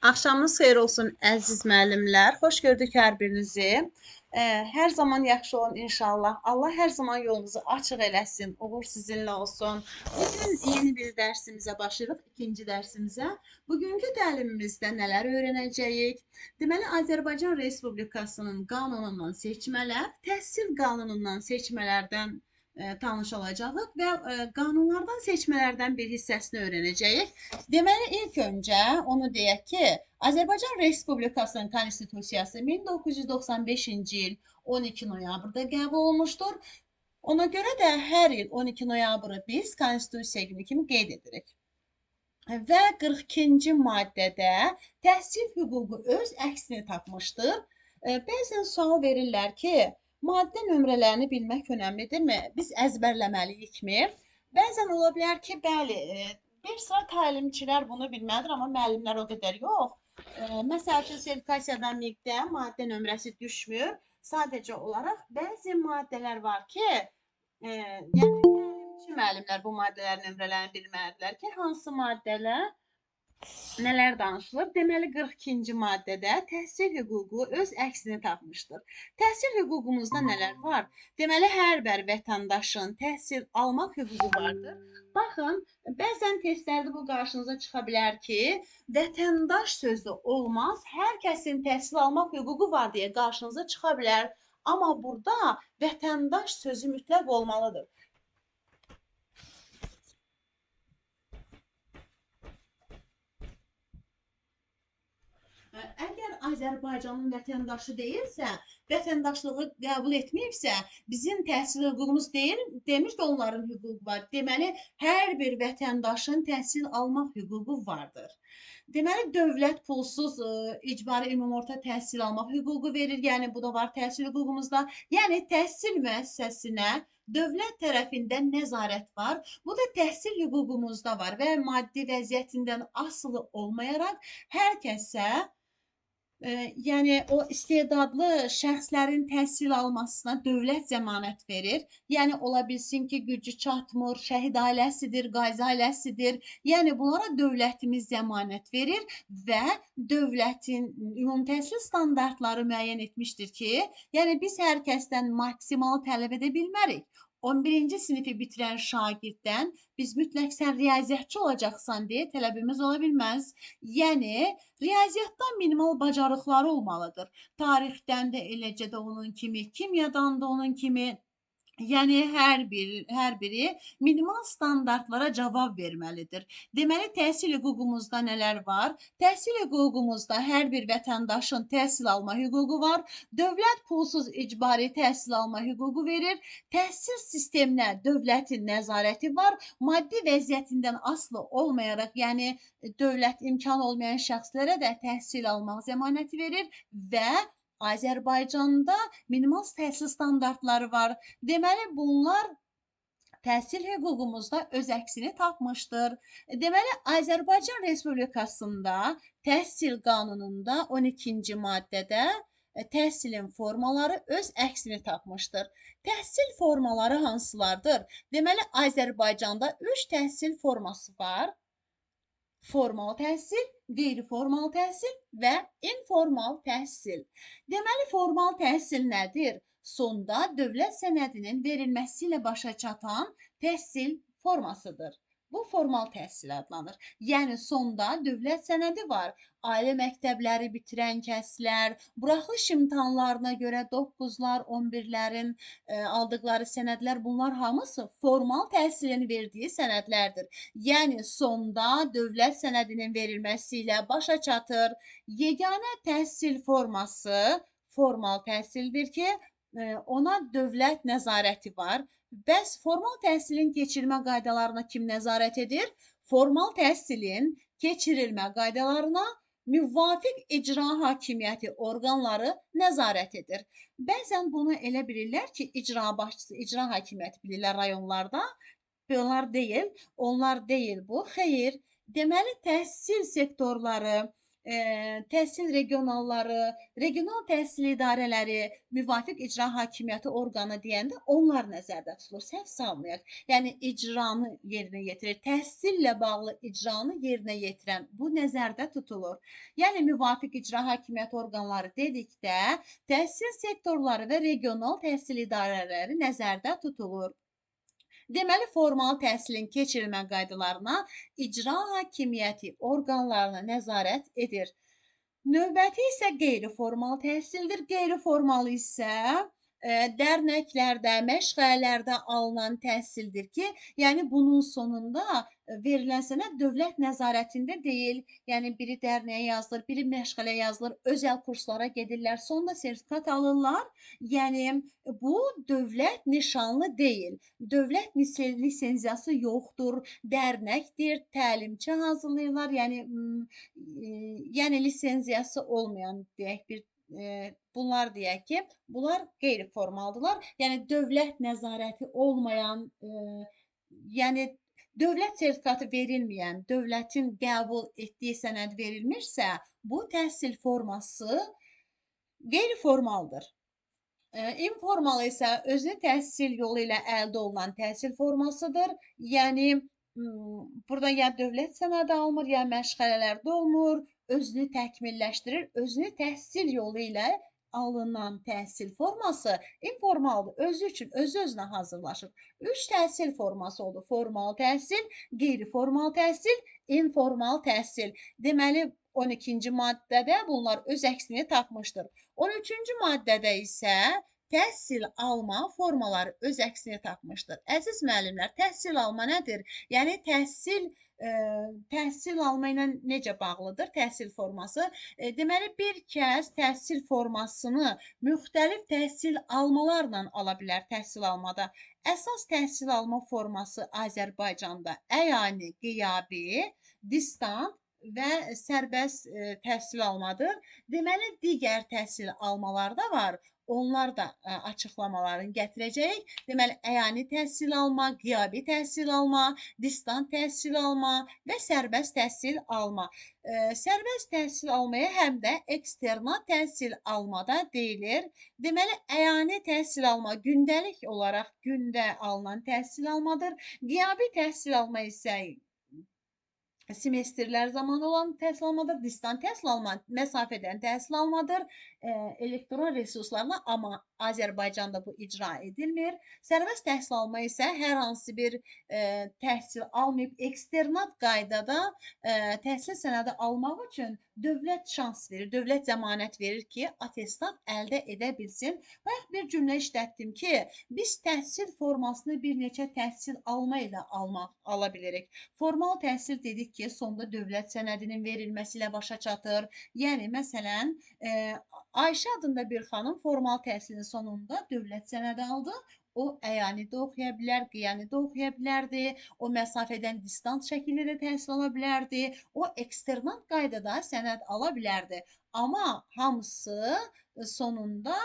Axşamınız xeyir olsun əziz müəllimlər. Xoş gördük hər birinizi. Hər zaman yaxşı olun inşallah. Allah hər zaman yolunuzu açıq eləsin. Uğur sizinlə olsun. Bugün yeni bir dərsimizə başlayırıq, ikinci dərsimizə. Bugünkü təlimimizdə nələr öyrənəcəyik? Deməli, Azərbaycan Respublikasının qanunundan seçmələr, təhsil qanunundan seçmələrdən tanış olacağıq və qanunlardan seçmələrdən bir hissəsini öyrənəcəyik. Deməli, ilk öncə onu deyək ki, Azərbaycan Respublikasının Konstitusiyası 1995-ci il 12 noyabrda qəbul olunmuşdur. Ona görə də hər il 12 noyabrı biz Konstitusiya günü kimi qeyd edirik. Və 42-ci maddədə təhsil hüququ öz əksini tapmışdır. Bəzən sual verirlər ki, maddə nömrələrini bilmək önəmlidirmi? Biz əzbərləməliyikmi? Bəzən ola bilər ki, bəli, bir sıra təlimçilər bunu bilməlidir, amma müəllimlər o qədər yox. Məsəl üçün, sertifikasiyadan miqdə maddə nömrəsi düşmür. Sadəcə olaraq bəzi maddələr var ki, yəni təlimçi müəllimlər bu maddələrin nömrələrini bilməlidirlər ki, hansı maddələr nələr danışılır? Deməli, 42-ci maddədə təhsil hüququ öz əksini tapmışdır. Təhsil hüququmuzda nələr var? Deməli, hər bir vətəndaşın təhsil almaq hüququ vardır. Baxın, bəzən testlərdə bu qarşınıza çıxa bilər ki, vətəndaş sözü olmaz, hər kəsin təhsil almaq hüququ var deyə qarşınıza çıxa bilər. Amma burada vətəndaş sözü mütləq olmalıdır. Əgər Azərbaycanın vətəndaşı deyilsə, vətəndaşlığı qəbul etməyibsə, bizim təhsil hüququmuz deyil, demir ki, onların hüququ var. Deməli, hər bir vətəndaşın təhsil almaq hüququ vardır. Deməli, dövlət pulsuz icbari ümumorta təhsil almaq hüququ verir. Yəni, bu da var təhsil hüququmuzda. Yəni, təhsil müəssisəsinə dövlət tərəfindən nəzarət var. Bu da təhsil hüququmuzda var və maddi vəziyyətindən asılı olmayaraq hər kəsə yəni o istedadlı şəxslərin təhsil almasına dövlət zəmanət verir. Yəni ola bilsin ki, gücü çatmır, şəhid ailəsidir, qazi ailəsidir. Yəni bunlara dövlətimiz zəmanət verir və dövlətin ümumi təhsil standartları müəyyən etmişdir ki, yəni biz hər kəsdən maksimal tələb edə bilmərik. 11-ci sinifi bitirən şagirddən biz mütləq sən riyaziyyatçı olacaqsan deyə tələbimiz ola bilməz. Yəni riyaziyyatdan minimal bacarıqları olmalıdır. Tarixdən də eləcə də onun kimi, kimyadan da onun kimi. Yəni hər biri minimal standartlara cavab verməlidir. Deməli, təhsil hüququmuzda nələr var? Təhsil hüququmuzda hər bir vətəndaşın təhsil alma hüququ var. Dövlət pulsuz icbari təhsil alma hüququ verir. Təhsil sisteminə dövlətin nəzarəti var. Maddi vəziyyətindən asılı olmayaraq, yəni dövlət imkanı olmayan şəxslərə də təhsil almaq zəmanəti verir və Azərbaycanda minimal təhsil standartları var. Deməli, bunlar təhsil hüququmuzda öz əksini tapmışdır. Deməli, Azərbaycan Respublikasında təhsil qanununda 12-ci maddədə təhsilin formaları öz əksini tapmışdır. Təhsil formaları hansılardır? Deməli, Azərbaycanda 3 təhsil forması var. Formal təhsil, qeyri-formal təhsil və informal təhsil. Deməli, formal təhsil nədir? Sonda dövlət sənədinin verilməsi ilə başa çatan təhsil formasıdır. Bu formal təhsil adlanır. Yəni sonda dövlət sənədi var. Ali məktəbləri bitirən kəslər, buraxılış imtahanlarına görə 9-lar, 11-lərin aldıqları sənədlər, bunlar hamısı formal təhsilin verdiyi sənədlərdir. Yəni sonda dövlət sənədinin verilməsi ilə başa çatır. Yeganə təhsil forması formal təhsildir ki, ona dövlət nəzarəti var. Bəs formal təhsilin keçirilmə qaydalarına kim nəzarət edir? Formal təhsilin keçirilmə qaydalarına müvafiq icra hakimiyyəti orqanları nəzarət edir. Bəzən bunu elə bilirlər ki, icra başçısı, icra hakimiyyəti bilirlər rayonlarda. Onlar deyil bu. Xeyr. Deməli, təhsil sektorları təhsil regionalları, regional təhsil idarələri, müvafiq icra hakimiyyəti orqanı deyəndə onlar nəzərdə tutulur. Səhv salmayaq. Yəni icranı yerinə yetirir, təhsillə bağlı icranı yerinə yetirən bu nəzərdə tutulur. Yəni müvafiq icra hakimiyyəti orqanları dedikdə təhsil sektorları və regional təhsil idarələri nəzərdə tutulur. Deməli, formal təhsilin keçirilmə qaydalarına icra hakimiyyəti orqanlarına nəzarət edir. Növbəti isə qeyri-formal təhsildir. Qeyri-formal isə dərnəklərdə, məşğələlərdə alınan təhsildir ki, yəni bunun sonunda verilən sənəd dövlət nəzarətində deyil. Yəni biri dərnəyə yazılır, biri məşğələ yazılır, özəl kurslara gedirlər, sonunda sertifikat alırlar. Yəni bu dövlət nişanlı deyil. Dövlət lisenziyası yoxdur, dərnəkdir, təlimçi hazırlayırlar. Yəni lisenziyası olmayan deyək bir bunlar deyək ki, bunlar qeyri-formaldılar. Yəni dövlət nəzarəti olmayan, yəni dövlət sertifikatı verilməyən, dövlətin qəbul etdiyi sənəd verilmirsə, bu təhsil forması qeyri-formaldır. İnformal isə özü təhsil yolu ilə əldə olunan təhsil formasıdır. Yəni burada ya dövlət sənədi alınır, ya məşğələlərdə olunur, özünü təkmilləşdirir, özünü təhsil yolu ilə alınan təhsil forması informaldır. Özü üçün, özü-özünə hazırlaşır. 3 təhsil forması oldu. Formal təhsil, qeyri-formal təhsil, informal təhsil. Deməli, 12-ci maddədə bunlar öz əksini tapmışdır. 13-cü maddədə isə təhsil alma formaları öz əksini tapmışdır. Əziz müəllimlər, təhsil alma nədir? Yəni təhsil alma ilə necə bağlıdır? Təhsil forması. Deməli, bir kəs təhsil formasını müxtəlif təhsil almalarla ala bilər təhsil almada. Əsas təhsil alma forması Azərbaycanda əyani, qiyabi, distant və sərbəst təhsil almadır. Deməli, digər təhsil almalar da var. Onlar da açıqlamalarını gətirəcəyik. Deməli, əyani təhsil alma, qiyabi təhsil alma, distant təhsil alma və sərbəst təhsil alma. Sərbəst təhsil almaya həm də eksternat təhsil alma da deyilir. Deməli, əyani təhsil alma gündəlik olaraq gündə alınan təhsil almadır. Qiyabi təhsil alma isə semestrlər zamanı olan təhsil almadır, distant təhsil alma, məsafədən təhsil almadır, elektron resurslarla, amma Azərbaycanda bu icra edilmir. Sərbəst təhsil alma isə hər hansı bir təhsil almayıb, eksternat qaydada təhsil sənədi almaq üçün dövlət şans verir, dövlət zəmanət verir ki, attestat əldə edə bilsin. Bayaq bir cümlə işlətdim ki, biz təhsil formasını bir neçə təhsil alma ilə ala bilirik. Formal təhsil dedik ki, sonda dövlət sənədinin verilməsi ilə başa çatır. Yəni, məsələn, Ayşə adında bir xanım formal təhsilin sonunda dövlət sənədi aldı. O, əyani də oxuya bilər, qiyani də oxuya bilərdi. O, məsafədən distant şəkildə də təhsil ala bilərdi. O, eksternat qaydada sənəd ala bilərdi. Amma hamısı sonunda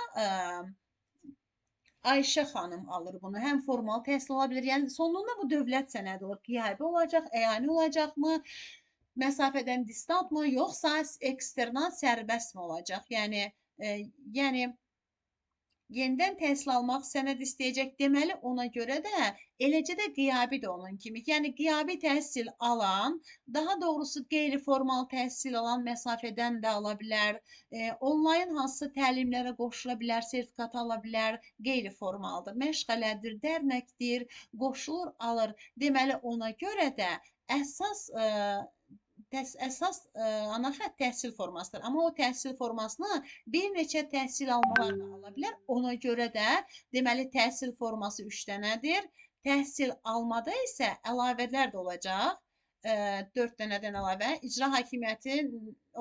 Ayşə xanım alır bunu. Həm formal təhsil ala bilir. Yəni, sonunda bu dövlət sənədi olur. Qiyabi olacaq, əyani olacaqmı? Məsafədən distantmı? Yoxsa eksternat sərbəstmi olacaq? Yəni, yenidən təhsil almaq sənəd istəyəcək. Deməli, ona görə də eləcə də qiyabi də onun kimi. Yəni, qiyabi təhsil alan, daha doğrusu qeyri-formal təhsil alan məsafədən də ala bilər. Onlayn hansısa təlimlərə qoşula bilər, sertifikat ala bilər, qeyri-formaldır. Məşğələdir, dərnəkdir, qoşulur, alır. Deməli, ona görə də əsas ana xətt təhsil formasıdır. Amma o təhsil formasını bir neçə təhsil almalarla ala bilər. Ona görə də deməli təhsil forması 3 dənədir. Təhsil almada isə əlavələr də olacaq. 4 dənədən əlavə. İcra hakimiyyəti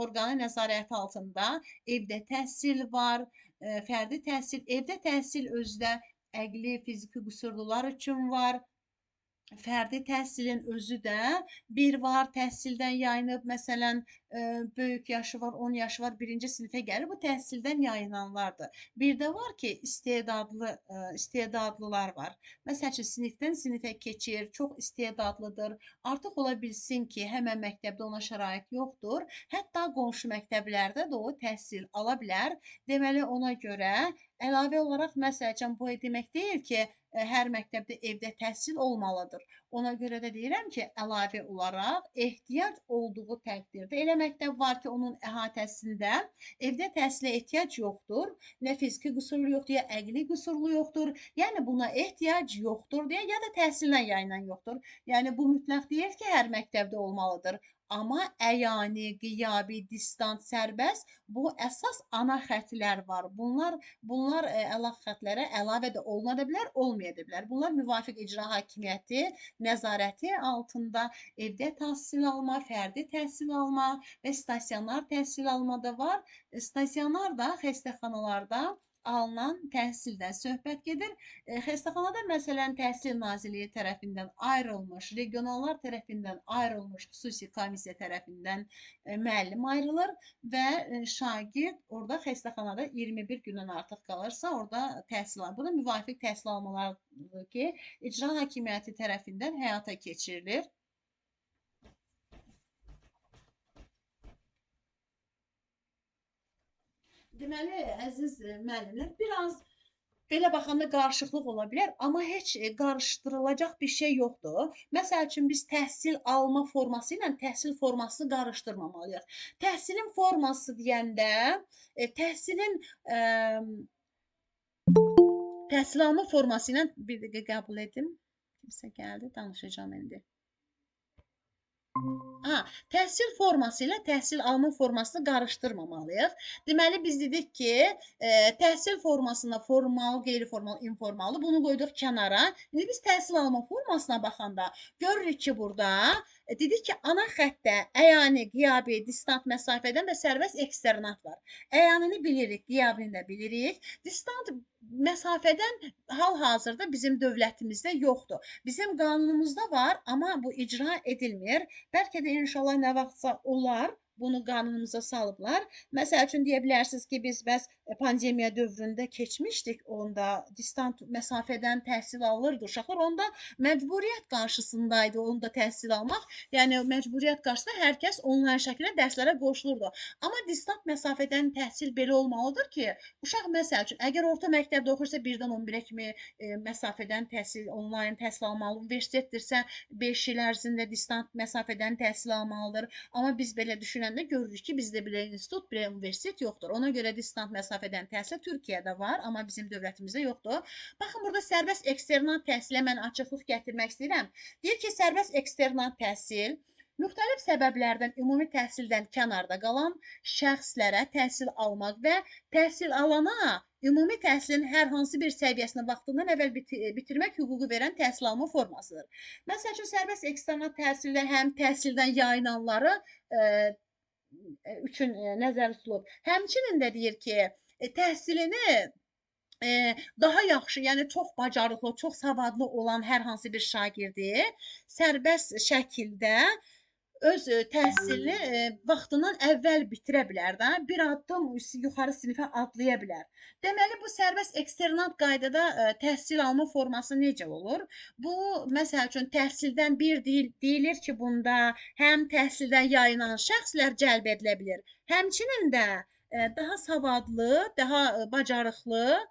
orqanı nəzarəti altında evdə təhsil var, fərdi təhsil, evdə təhsil özdə əqli, fiziki qüsurlular üçün var. Fərdi təhsilin özü də bir var, təhsildən yayınıb, məsələn, böyük yaşı var, 10 yaşı var, birinci sinifə gəlir, bu təhsildən yayınanlardır. Bir də var ki, istedadlılar var. Məsəl üçün, sinifdən sinifə keçir, çox istedadlıdır. Artıq ola bilsin ki, həmən məktəbdə ona şərait yoxdur. Hətta qonşu məktəblərdə də o təhsil ala bilər. Deməli, ona görə əlavə olaraq, məsəl üçün, bu demək deyil ki, hər məktəbdə evdə təhsil olmalıdır. Ona görə də deyirəm ki, əlavə olaraq ehtiyac olduğu təqdirdə elə məktəb var ki, onun əhatəsində evdə təhsilə ehtiyac yoxdur. Nə fiziki qüsurlu yoxdur, ya əqli qüsurlu yoxdur. Yəni buna ehtiyac yoxdur deyə ya da təhsildən yayınan yoxdur. Yəni bu mütləq deyil ki, hər məktəbdə olmalıdır. Amma əyani, qiyabi, distant, sərbəst bu əsas ana xəttlər var. Bunlar əlaq xəttlərə əlavə də oluna da bilər, olmaya da bilər. Bunlar müvafiq icra hakimiyyəti nəzarəti altında evdə təhsil alma, fərdi təhsil alma və stasionar təhsil alma da var. Stasionar da xəstəxanalarda alınan təhsildən söhbət gedir. Xəstəxanada məsələn Təhsil Nazirliyi tərəfindən ayrılmış, regionallar tərəfindən ayrılmış xüsusi komissiya tərəfindən müəllim ayrılır və şagird orada xəstəxanada 21 gündən artıq qalırsa, orada təhsil alır. Bu da müvafiq təhsil almalardır ki, icra hakimiyyəti tərəfindən həyata keçirilir. Deməli, əziz müəllimlər, biraz belə baxanda qarışıqlıq ola bilər, amma heç qarışdırılacaq bir şey yoxdur. Məsəl üçün, biz təhsil alma forması ilə təhsil formasını qarışdırmamalıyıq. Təhsilin forması deyəndə, təhsilin təhsil alma forması ilə bir dəqiqə qəbul edim. Kimsə gəldi, danışacağım indi. Təhsil forması ilə təhsil alma formasını qarışdırmamalıyıq. Deməli, biz dedik ki, təhsil formasında formal, qeyri-formal, informallı bunu qoyduq kənara. İndi biz təhsil alma formasına baxanda görürük ki, burada dedik ki, ana xəttdə əyani, qiyabi, distant məsafədən və sərbəst eksternat var. Əyanini bilirik, qiyabini də bilirik. Distant məsafədən hal-hazırda bizim dövlətimizdə yoxdur. Bizim qanunumuzda var, amma bu icra edilmir. Bəlkə də inşallah nə vaxtsa olar, bunu qanunumuza salıblar. Məsəl üçün deyə bilərsiniz ki, biz bəs pandemiya dövründə keçmişdik, onda distant məsafədən təhsil alırdı uşaqlar, onda məcburiyyət qarşısındaydı onda təhsil almaq. Yəni məcburiyyət qarşısında hər kəs onlayn şəkildə dərslərə qoşulurdu. Amma distant məsafədən təhsil belə olmalıdır ki, uşaq məsəl üçün əgər orta məktəbdə oxursa 1-dən 11-ə kimi məsafədən təhsil, onlayn təhsil almalı, universitetdirsə 5 il ərzində distant məsafədən təhsil almalıdır. Amma biz belə düşünəndə görürük ki, bizdə belə institut, belə universitet yoxdur. Ona görə distant məsafədən təhsil Türkiyədə var, amma bizim dövlətimizdə yoxdur. Baxın, burada sərbəst eksternat təhsilə mən açıqlıq gətirmək istəyirəm. Deyir ki, sərbəst eksternat təhsil müxtəlif səbəblərdən ümumi təhsildən kənarda qalan şəxslərə təhsil almaq və təhsil alana ümumi təhsilin hər hansı bir səviyyəsini vaxtından əvvəl bitirmək hüququ verən təhsil alma formasıdır. Məsəl üçün, sərbəst eksternat təhsildə həm təhsildən yayınanları üçün nəzərdə tutulub. Həmçinin də deyir ki, təhsilini daha yaxşı, yəni çox bacarıqlı, çox savadlı olan hər hansı bir şagirdi sərbəst şəkildə öz təhsilini vaxtından əvvəl bitirə bilər də, bir addım yuxarı sinifə adlaya bilər. Deməli, bu sərbəst eksternat qaydada təhsil alma forması necə olur? Bu, məsəl üçün, təhsildən bir deyilir ki, bunda həm təhsildən yayınan şəxslər cəlb edilə bilir, həmçinin də daha savadlı, daha bacarıqlı,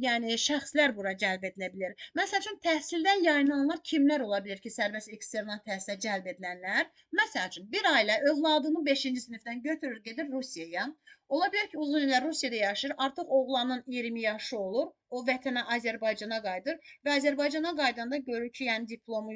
yəni şəxslər bura cəlb edilə bilər. Məsəl üçün, təhsildən yayınanlar kimlər ola bilər ki, sərbəst eksternat təhsilə cəlb edilənlər? Məsəl üçün, bir ailə övladını 5-ci sinifdən götürür, gedir Rusiyaya. Ola bilər ki, uzun illər Rusiyada yaşayır, artıq oğlanın 20 yaşı olur, o vətənə Azərbaycana qayıdır və Azərbaycana qaydanda görür ki, yəni diplomu,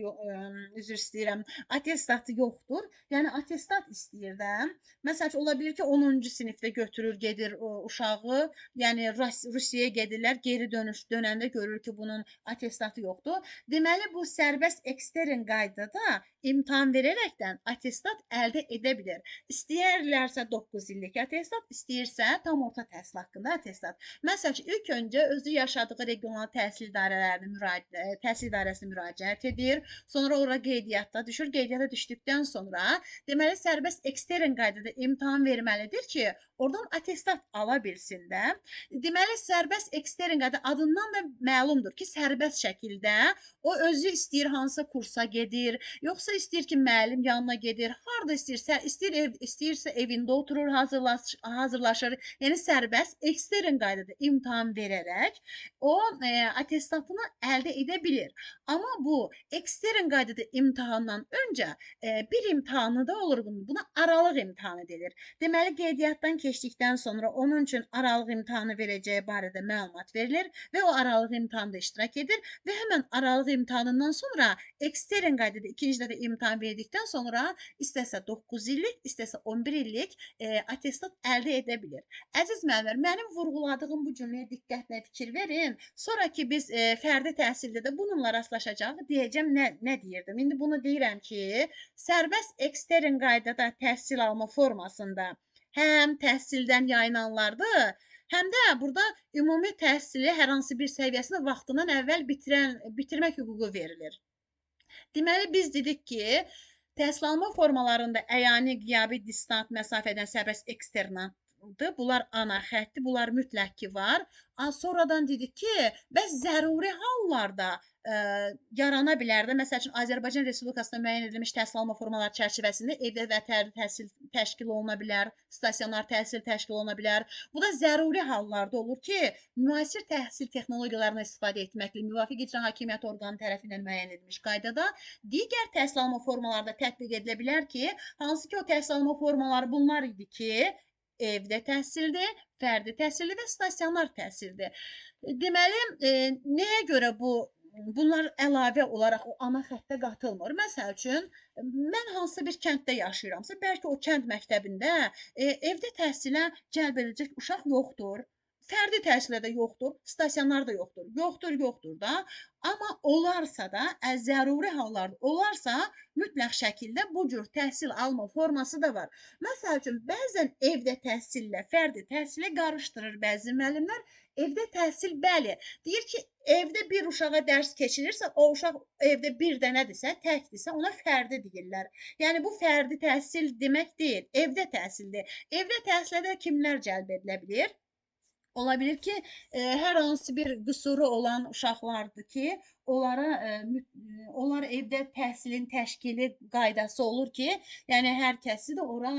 üzr istəyirəm, atestatı yoxdur. Yəni atestat istəyir də. Məsəl üçün, ola bilər ki, 10-cu sinifdə götürür, gedir uşağı, yəni Rusiyaya gedirlər, geri dönəndə görür ki, bunun attestatı yoxdur. Deməli, bu sərbəst ekstern qaydada imtahan verərəkdən attestat əldə edə bilir. İstəyərlərsə 9 illik attestat, istəyirsə tam orta təhsil haqqında attestat. Məsəl üçün, ilk öncə özü yaşadığı regional təhsil idarəsinə müraciət edir. Sonra ora qeydiyyatda düşür. Qeydiyyata düşdükdən sonra deməli sərbəst ekstern qaydada imtahan verməlidir ki, oradan attestat ala bilsin də. Deməli sərbəst ekstern qaydada adından da məlumdur ki, sərbəst şəkildə o özü istəyir hansısa kursa gedir, yoxsa istəyir ki, müəllim yanına gedir, harda istəyirsə, istəyirsə evində oturur, hazırlaşır. Yəni sərbəst ekstern qaydada imtahan verərək o attestatını əldə edə bilir. Amma bu ekstern qaydada imtahandan öncə bir imtahanı da olur bunun. Buna aralıq imtahanı deyilir. Deməli qeydiyyatdan keçdikdən sonra onun üçün aralıq imtahanı verəcəyi barədə məlumat verilir və o aralıq imtahanda iştirak edir və həmin aralıq imtahanından sonra ekstern qaydada ikinci dəfə imtahan verdikdən sonra istəsə 9 illik, istəsə 11 illik attestat əldə edə bilir. Əziz müəllimlər, mənim vurğuladığım bu cümləyə diqqətlə fikir verin. Sonraki biz fərdi təhsildə də bununla rastlaşacağıq. Deyəcəm nə deyirdim. İndi bunu deyirəm ki, sərbəst ekstern qaydada təhsil alma formasında həm təhsildən yayınanlardır, həm də burada ümumi təhsili hər hansı bir səviyyəsini vaxtından əvvəl bitirmək hüququ verilir. Deməli, biz dedik ki, təhsil alma formalarında əyani, qiyabi, distant, məsafədən sərbəst eksternatdır. Bunlar ana xətti, bunlar mütləq ki var. Sonradan dedik ki, bəs zəruri hallarda yarana bilər də. Məsəl üçün, Azərbaycan Respublikasında müəyyən edilmiş təhsil alma formaları çərçivəsində evdə və fərdi təhsil təşkil oluna bilər, stasionar təhsil təşkil oluna bilər. Bu da zəruri hallarda olur ki, müasir təhsil texnologiyalarına istifadə etməklə müvafiq icra hakimiyyəti orqanı tərəfindən müəyyən edilmiş qaydada digər təhsil alma formalarında tətbiq edilə bilər ki, hansı ki o təhsil alma formaları bunlar idi ki, evdə təhsildir, fərdi təhsildir və stasionar təhsildir. Deməli, nəyə görə bunlar əlavə olaraq o ana xəttə qatılmır? Məsəl üçün, mən hansısa bir kənddə yaşayıramsa, bəlkə o kənd məktəbində evdə təhsilə cəlb ediləcək uşaq yoxdur. Fərdi təhsilə də yoxdur, stasionar da yoxdur. Yoxdur da. Amma olarsa da, zəruri hallarda olarsa, mütləq şəkildə bu cür təhsil alma forması da var. Məsəl üçün, bəzən evdə təhsillə fərdi təhsili qarışdırır bəzi müəllimlər. Evdə təhsil, bəli, deyir ki, evdə bir uşağa dərs keçirirsə, o uşaq evdə bir dənədirsə, təkdirsə, ona fərdi deyirlər. Yəni, bu fərdi təhsil demək deyil, evdə təhsildir. Evdə təhsilə də kimlər cəlb edilə bilir? Ola bilir ki, hər hansı bir qüsuru olan uşaqlardır ki, onlar evdə təhsilin təşkili qaydası olur ki, yəni hər kəsi də ora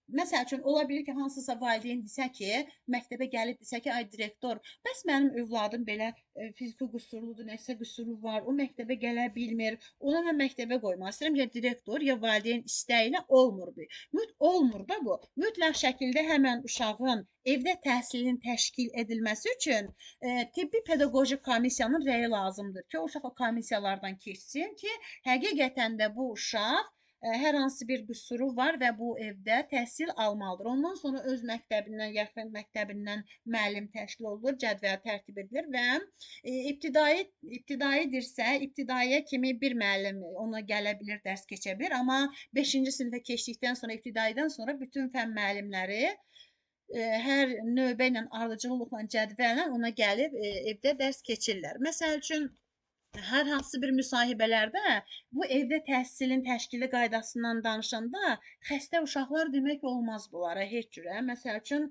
məsəl üçün, ola bilir ki, hansısa valideyn desə ki, məktəbə gəlib desə ki, ay direktor, bəs mənim övladım belə fiziki qüsurludur, nəsə qüsuru var, o məktəbə gələ bilmir, ona mən məktəbə qoymaq istəyirəm, ya direktor, ya valideyn istəyilə olmur bu. Olmur da bu. Mütləq şəkildə həmən uşağın evdə təhsilin təşkil edilməsi üçün tibbi pedaqoji komissiyanın rəyi lazımdır ki, o uşaq o komissiyalardan keçsin ki, həqiqətən də bu uşaq hər hansı bir qüsuru var və bu evdə təhsil almalıdır. Ondan sonra öz məktəbindən, yaxın məktəbindən müəllim təşkil olunur, cədvəl tərtib edilir və ibtidaidirsə, ibtidaiyə kimi bir müəllim ona gələ bilir, dərs keçə bilir. Amma 5-ci sinifə keçdikdən sonra, ibtidaidən sonra bütün fənn müəllimləri hər növbə ilə, ardıcıllıqla, cədvəllə ona gəlib evdə dərs keçirlər. Məsəl üçün, hər hansı bir müsahibələrdə bu evdə təhsilin təşkili qaydasından danışanda xəstə uşaqlar demək olmaz bunlara heç cürə. Məsəl üçün,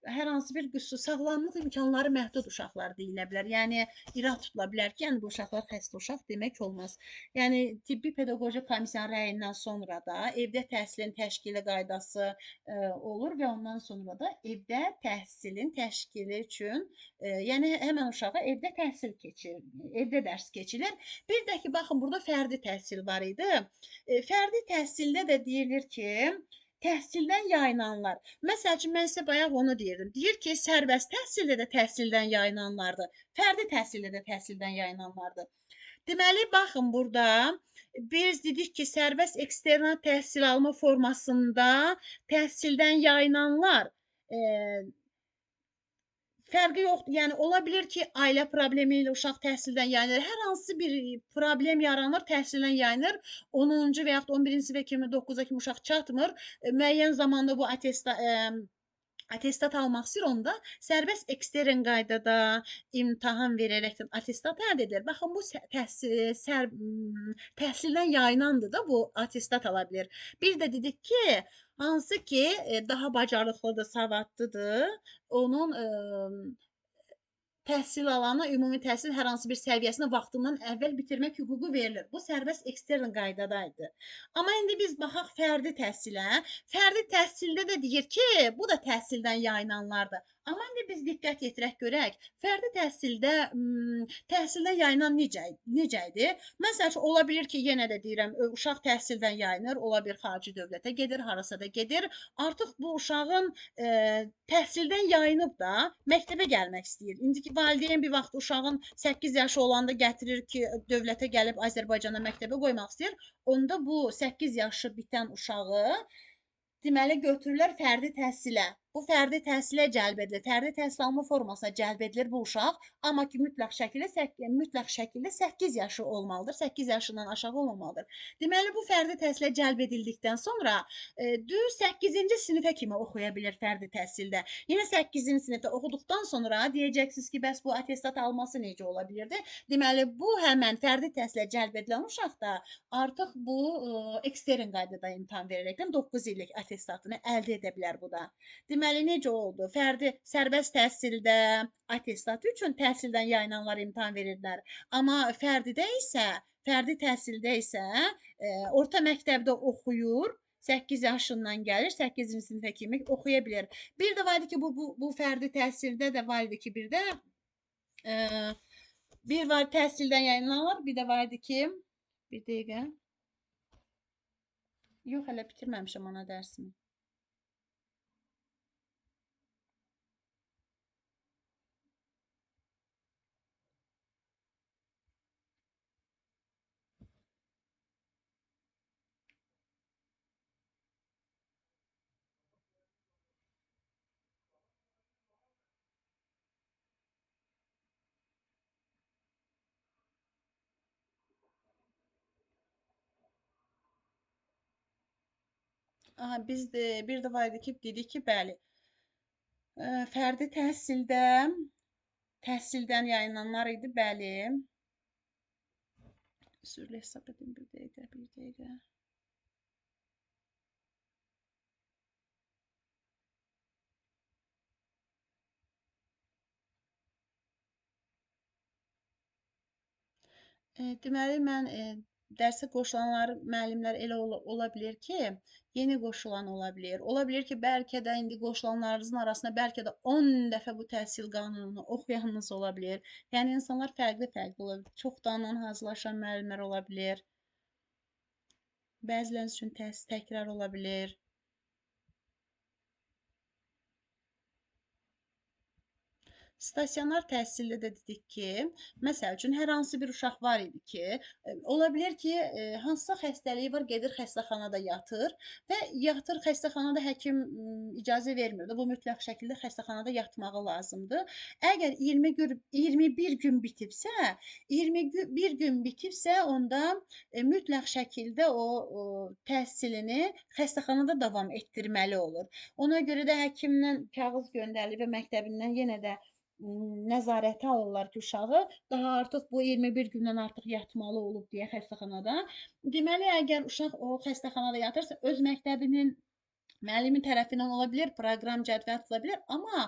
hər hansı bir qüsur, sağlamlıq imkanları məhdud uşaqlar deyilə bilər. Yəni, irad tutula bilər ki, yəni bu uşaqlar xəstə uşaq demək olmaz. Yəni, tibbi pedaqoji komissiyanın rəyindən sonra da evdə təhsilin təşkili qaydası olur və ondan sonra da evdə təhsilin təşkili üçün, yəni həmən uşağa evdə təhsil keçir, evdə dərs keçilir. Bir də ki, baxın, burada fərdi təhsil var idi. Fərdi təhsildə də deyilir ki, təhsildən yayınanlar. Məsəl üçün, mən sizə bayaq onu deyirdim. Deyir ki, sərbəst təhsildə də təhsildən yayınanlardır. Fərdi təhsildə də təhsildən yayınanlardır. Deməli, baxın, burada biz dedik ki, sərbəst eksternat təhsil alma formasında təhsildən yayınanlar Fərqi yoxdur. Yəni ola bilər ki, ailə problemi ilə uşaq təhsildən yayınır. Hər hansı bir problem yaranır, təhsildən yayınır. 10-cu və yaxud 11-ci sinifə kimi, 9-a kimi uşaq çatmır. Müəyyən zamanda bu attestat almaq istəyir, onda sərbəst ekstern qaydada imtahan verərəkdən attestat əldə edir. Baxın, bu təhsildən yayınandır da, bu attestat ala bilər. Bir də dedik ki, hansı ki daha bacarıqlıdır, savadlıdır, onun təhsil alana ümumi təhsil hər hansı bir səviyyəsini vaxtından əvvəl bitirmək hüququ verilir. Bu sərbəst ekstern qaydadaydı. Amma indi biz baxaq fərdi təhsilə. Fərdi təhsildə də deyir ki, bu da təhsildən yayınanlardır. Amma indi biz diqqət yetirək görək. Fərdi təhsildə təhsildən yayınan necə idi? Məsəl üçün ola bilər ki, yenə də deyirəm, uşaq təhsildən yayınır, ola bilər xarici dövlətə gedir, harasa da gedir. Artıq bu uşağın təhsildən yayınıb da məktəbə gəlmək istəyir. İndiki valideyn bir vaxt uşağın 8 yaşı olanda gətirir ki, dövlətə gəlib Azərbaycana məktəbə qoymaq istəyir. Onda bu 8 yaşı bitən uşağı deməli götürürlər fərdi təhsilə. Bu fərdi təhsilə cəlb edilir. Fərdi təhsil alma formasına cəlb edilir bu uşaq. Amma ki, mütləq şəkildə 8 yaşı olmalıdır. 8 yaşından aşağı olmamalıdır. Deməli, bu fərdi təhsilə cəlb edildikdən sonra düz 8-ci sinifə kimi oxuya bilir fərdi təhsildə. Yenə 8-ci sinifdə oxuduqdan sonra deyəcəksiniz ki, bəs bu attestat alması necə ola bilirdi? Deməli, bu həmən fərdi təhsilə cəlb edilən uşaqda artıq bu ekstern qaydada imtahan verərəkdən 9 illik attestatını əldə edə bilər bu da. Deməli, necə oldu? Fərdi sərbəst təhsildə attestat üçün təhsildən yayınanlar imtahan verirdilər. Amma fərdi təhsildə isə orta məktəbdə oxuyur, 8 yaşından gəlir, 8-ci sinifə kimi oxuya bilər. Bir də var idi ki, bu fərdi təhsildə də var idi ki, bir var təhsildən yayınlanır, bir də var idi ki, bir dəqiqə. Yox, hələ bitirməmişəm ana dərsimi. Aha, bir də var idi ki, dedik ki, bəli, fərdi təhsildən yayınlananlar idi, bəli. Üzrlə hesab edin, bir dəqiqə. Deməli, mən dərsə qoşulanlar, müəllimlər elə ola bilər ki, yeni qoşulan ola bilər. Ola bilər ki, bəlkə də indi qoşulanlarınızın arasında bəlkə də 10 dəfə bu təhsil qanununu oxuyanınız ola bilər. Yəni insanlar fərqli-fərqli ola bilər. Çoxdandan hazırlaşan müəllimlər ola bilər. Bəziləriniz üçün təkrar ola bilər. Stasionar təhsildə də dedik ki, məsəl üçün hər hansı bir uşaq var idi ki, ola bilər ki, hansısa xəstəliyi var, gedir xəstəxanada yatır və yatır xəstəxanada həkim icazə vermir də, bu mütləq şəkildə xəstəxanada yatmağı lazımdır. Əgər 21 gün bitibsə, 21 gün bitibsə, onda mütləq şəkildə o təhsilini xəstəxanada davam etdirməli olur. Ona görə də həkimdən kağız göndərilir və məktəbindən yenə də nəzarətə alırlar ki, uşağı daha artıq bu 21 gündən artıq yatmalı olub deyə xəstəxanada. Deməli, əgər uşaq o xəstəxanada yatırsa, öz məktəbinin müəllimi tərəfindən ola bilər, proqram cədvəl tutula bilər, amma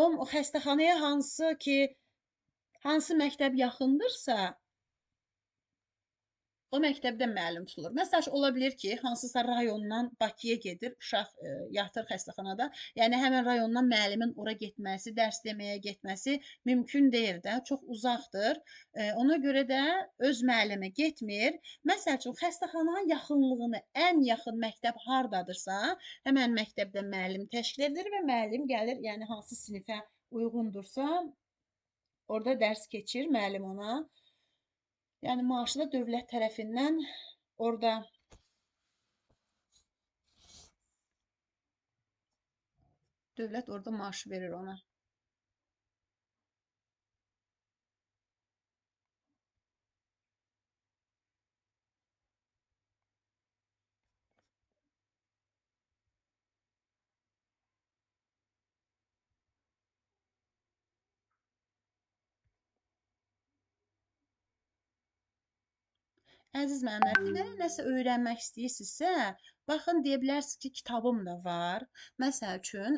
o xəstəxanaya hansı məktəb yaxındırsa, o məktəbdə müəllim tutulur. Məsəl üçün ola bilər ki, hansısa rayondan Bakıya gedir, uşaq yatır xəstəxanada. Yəni həmin rayondan müəllimin ora getməsi, dərs deməyə getməsi mümkün deyil də, çox uzaqdır. Ona görə də öz müəllimi getmir. Məsəl üçün xəstəxananın yaxınlığını, ən yaxın məktəb hardadırsa, həmin məktəbdə müəllim təşkil edilir və müəllim gəlir, yəni hansı sinifə uyğundursa, orada dərs keçir müəllim ona. Yəni maaşı da dövlət tərəfindən orada maaş verir ona. Əziz müəllimlər, deməli nəsə öyrənmək istəyirsinizsə, baxın deyə bilərsiniz ki, kitabım da var. Məsəl üçün,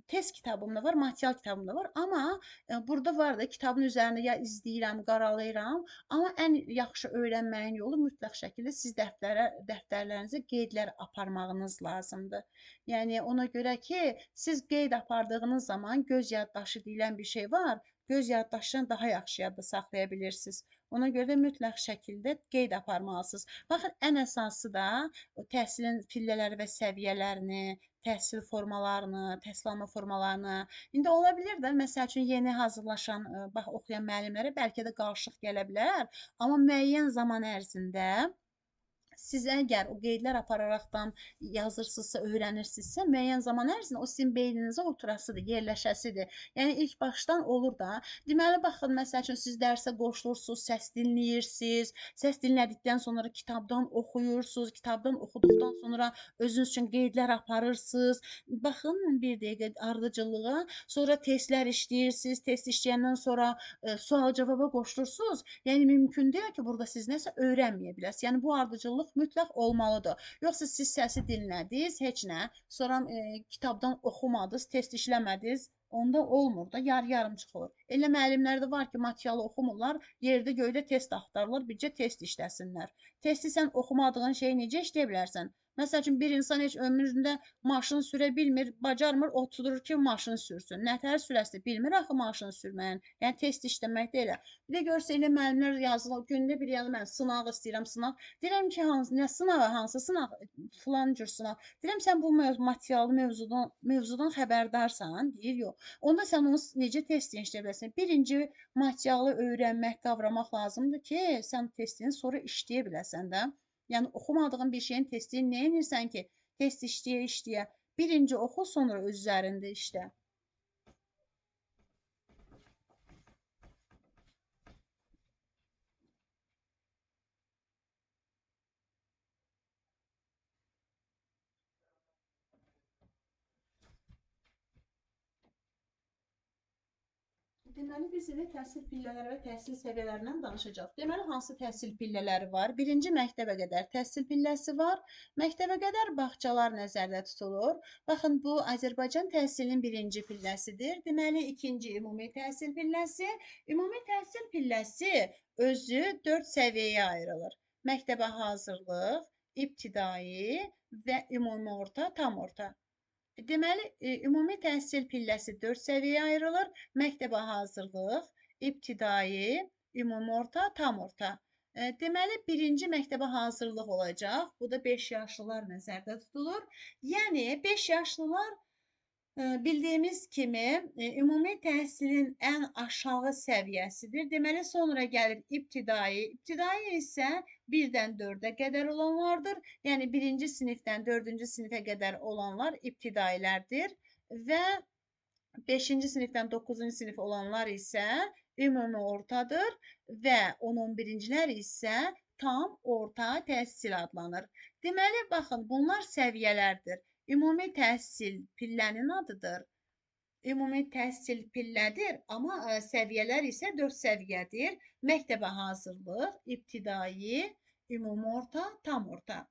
test kitabım da var, material kitabım da var. Amma burada var da kitabın üzərində ya izləyirəm, qaralayıram. Amma ən yaxşı öyrənməyin yolu mütləq şəkildə siz dəftərlərinizə qeydlər aparmağınız lazımdır. Yəni ona görə ki, siz qeyd apardığınız zaman göz yaddaşı deyilən bir şey var. Göz yaddaşından daha yaxşı yadda saxlaya bilirsiniz. Ona görə də mütləq şəkildə qeyd aparmalısınız. Baxın, ən əsası da təhsilin pillələri və səviyyələrini, təhsil formalarını, təhsil alma formalarını. İndi ola bilər də, məsəl üçün yeni hazırlaşan, bax oxuyan müəllimlərə bəlkə də qarışıq gələ bilər, amma müəyyən zaman ərzində siz əgər o qeydlər apararaqdan yazırsınızsa, öyrənirsinizsə, müəyyən zaman ərzində o sizin beyninizə oturasıdır, yerləşəsidir. Yəni ilk başdan olur da. Deməli baxın, məsəl üçün siz dərsə qoşulursunuz, səs dinləyirsiniz, səs dinlədikdən sonra kitabdan oxuyursunuz, kitabdan oxuduqdan sonra özünüz üçün qeydlər aparırsınız. Baxın bir dəqiqə ardıcıllığa, sonra testlər işləyirsiniz, test işləyəndən sonra sual-cavaba qoşulursunuz. Yəni mümkün deyil ki, burada siz nəsə öyrənməyə biləsiniz. Yəni bu ardıcıllıq mütləq olmalıdır. Yoxsa siz səsi dinlədiniz, heç nə, sonra kitabdan oxumadınız, test işləmədiniz, onda olmur da, yarı-yarımçıq olur. Elə müəllimlər də var ki, materialı oxumurlar, yerdə göydə test axtarırlar, bircə test işləsinlər. Testi sən oxumadığın şeyi necə işləyə bilərsən? Məsəl üçün bir insan heç ömründə maşın sürə bilmir, bacarmır, oturur ki, maşın sürsün. Nətər sürəsi bilmir axı maşın sürməyin. Yəni test işləmək deyil. Bir də görsə elə müəllimlər yazılır, gündə bir yazır, mən sınaq istəyirəm, sınaq. Deyirəm ki, nə sınağı, hansı sınaq, filan cür sınaq. Deyirəm sən bu materialı mövzudan xəbərdarsan? Deyir, yox. Onda sən onu necə testini işləyə bilərsən? Birinci materialı öyrənmək, qavramaq lazımdır ki, sən testini sonra işləyə biləsən də. Yəni oxumadığın bir şeyin testini nə edirsən ki, test işləyə-işləyə birinci oxu, sonra öz üzərində işlə. Deməli, biz indi təhsil pillələri və təhsil səviyyələrindən danışacağıq. Deməli, hansı təhsil pillələri var? Birinci məktəbə qədər təhsil pilləsi var. Məktəbə qədər bağçalar nəzərdə tutulur. Baxın, bu Azərbaycan təhsilinin birinci pilləsidir. Deməli, ikinci ümumi təhsil pilləsi. Ümumi təhsil pilləsi özü 4 səviyyəyə ayrılır. Məktəbə hazırlıq, ibtidai və ümumi orta, tam orta. Deməli, ümumi təhsil pilləsi 4 səviyyəyə ayrılır. Məktəbə hazırlıq, ibtidai, ümumi orta, tam orta. Deməli, birinci məktəbə hazırlıq olacaq. Bu da 5 yaşlılar nəzərdə tutulur. Yəni, 5 yaşlılar bildiyimiz kimi ümumi təhsilin ən aşağı səviyyəsidir. Deməli, sonra gəlir ibtidai. İbtidai isə 1-dən 4-ə qədər olanlardır. Yəni, 1-ci sinifdən 4-cü sinifə qədər olanlar ibtidailərdir. Və 5-ci sinifdən 9-cu sinif olanlar isə ümumi ortadır və 10-11-cilər isə tam orta təhsil adlanır. Deməli, baxın, bunlar səviyyələrdir. Ümumi təhsil pillənin adıdır. Ümumi təhsil pillədir, amma səviyyələr isə 4 səviyyədir. Məktəbə hazırlıq, ibtidai, ümumi orta, tam orta.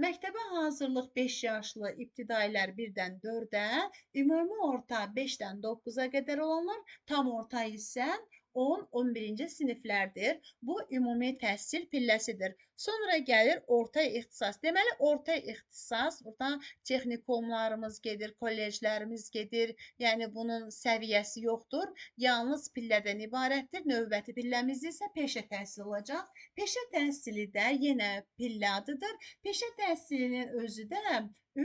Məktəbə hazırlıq 5 yaşlı ibtidailər 1-dən 4-ə, ümumi orta 5-dən 9-a qədər olanlar, tam orta isə 10-11-ci siniflərdir. Bu ümumi təhsil pilləsidir. Sonra gəlir orta ixtisas. Deməli, orta ixtisas, burada texnikumlarımız gedir, kolleclərimiz gedir. Yəni, bunun səviyyəsi yoxdur. Yalnız pillədən ibarətdir. Növbəti pilləmiz isə peşə təhsili olacaq. Peşə təhsili də yenə pillə adıdır. Peşə təhsilinin özü də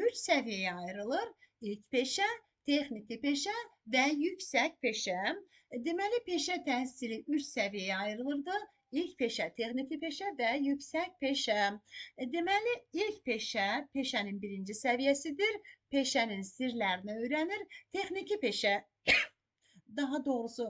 3 səviyyəyə ayrılır. İlk peşə, texniki peşə və yüksək peşə. Deməli, peşə təhsili 3 səviyyəyə ayrılırdı. İlk peşə, texniki peşə və yüksək peşə. Deməli, ilk peşə, peşənin birinci səviyyəsidir. Peşənin sirlərini öyrənir. Texniki peşə, daha doğrusu,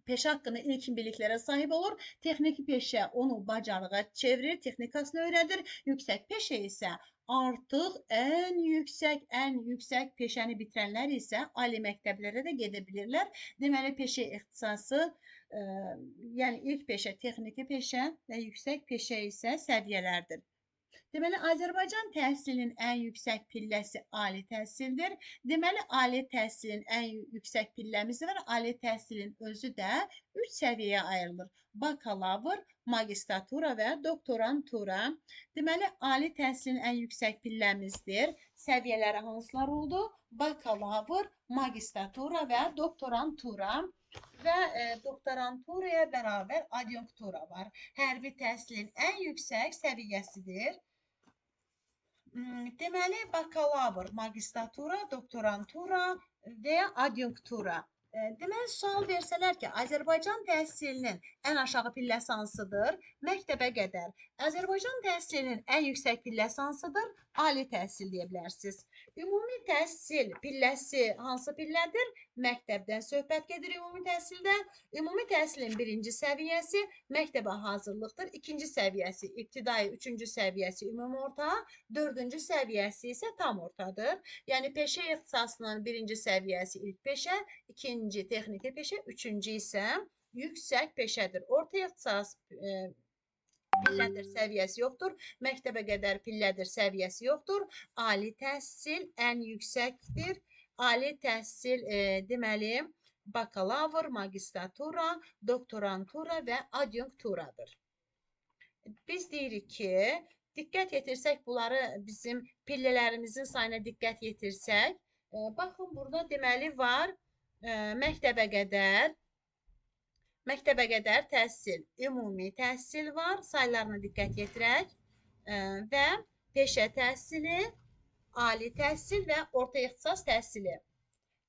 peşə haqqında ilkin biliklərə sahib olur. Texniki peşə onu bacarığa çevirir, texnikasını öyrədir. Yüksək peşə isə Artıq ən yüksək peşəni bitirənlər isə ali məktəblərə də gedə bilirlər. Deməli, peşə ixtisası, yəni ilk peşə texniki peşə və yüksək peşə isə səviyyələrdir. Deməli, Azərbaycan təhsilinin ən yüksək pilləsi ali təhsildir. Deməli, ali təhsilin ən yüksək pilləmiz var. Ali təhsilin özü də 3 səviyyəyə ayrılır. Bakalavr, magistratura və doktorantura. Deməli, ali təhsilin ən yüksək pilləmizdir. Səviyyələri hansılar oldu? Bakalavr, magistratura və doktorantura. Və doktoranturaya bərabər adjunktura var. Hərbi təhsilin ən yüksək səviyyəsidir. Deməli, bakalavr, magistratura, doktorantura və ya adjunktura. Deməli, sual versələr ki, Azərbaycan təhsilinin ən aşağı pilləsi hansıdır? Məktəbə qədər. Azərbaycan təhsilinin ən yüksək pilləsi hansıdır? Ali təhsil deyə bilərsiniz. Ümumi təhsil pilləsi hansı pillədir? Məktəbdən söhbət gedir ümumi təhsildə. Ümumi təhsilin birinci səviyyəsi məktəbə hazırlıqdır. İkinci səviyyəsi ibtidai, üçüncü səviyyəsi ümumi orta, dördüncü səviyyəsi isə tam ortadır. Yəni, peşə ixtisasının birinci səviyyəsi ilk peşə, ikinci texniki peşə, üçüncü isə yüksək peşədir. Orta ixtisas pillədir, səviyyəsi yoxdur. Məktəbə qədər pillədir, səviyyəsi yoxdur. Ali təhsil ən yüksəkdir. Ali təhsil deməli bakalavr, magistratura, doktorantura və adjunkturadır. Biz deyirik ki, diqqət yetirsək bunları bizim pillələrimizin sayına diqqət yetirsək, baxın burada deməli var məktəbə qədər təhsil, ümumi təhsil var, saylarına diqqət yetirək və peşə təhsili, ali təhsil və orta ixtisas təhsili.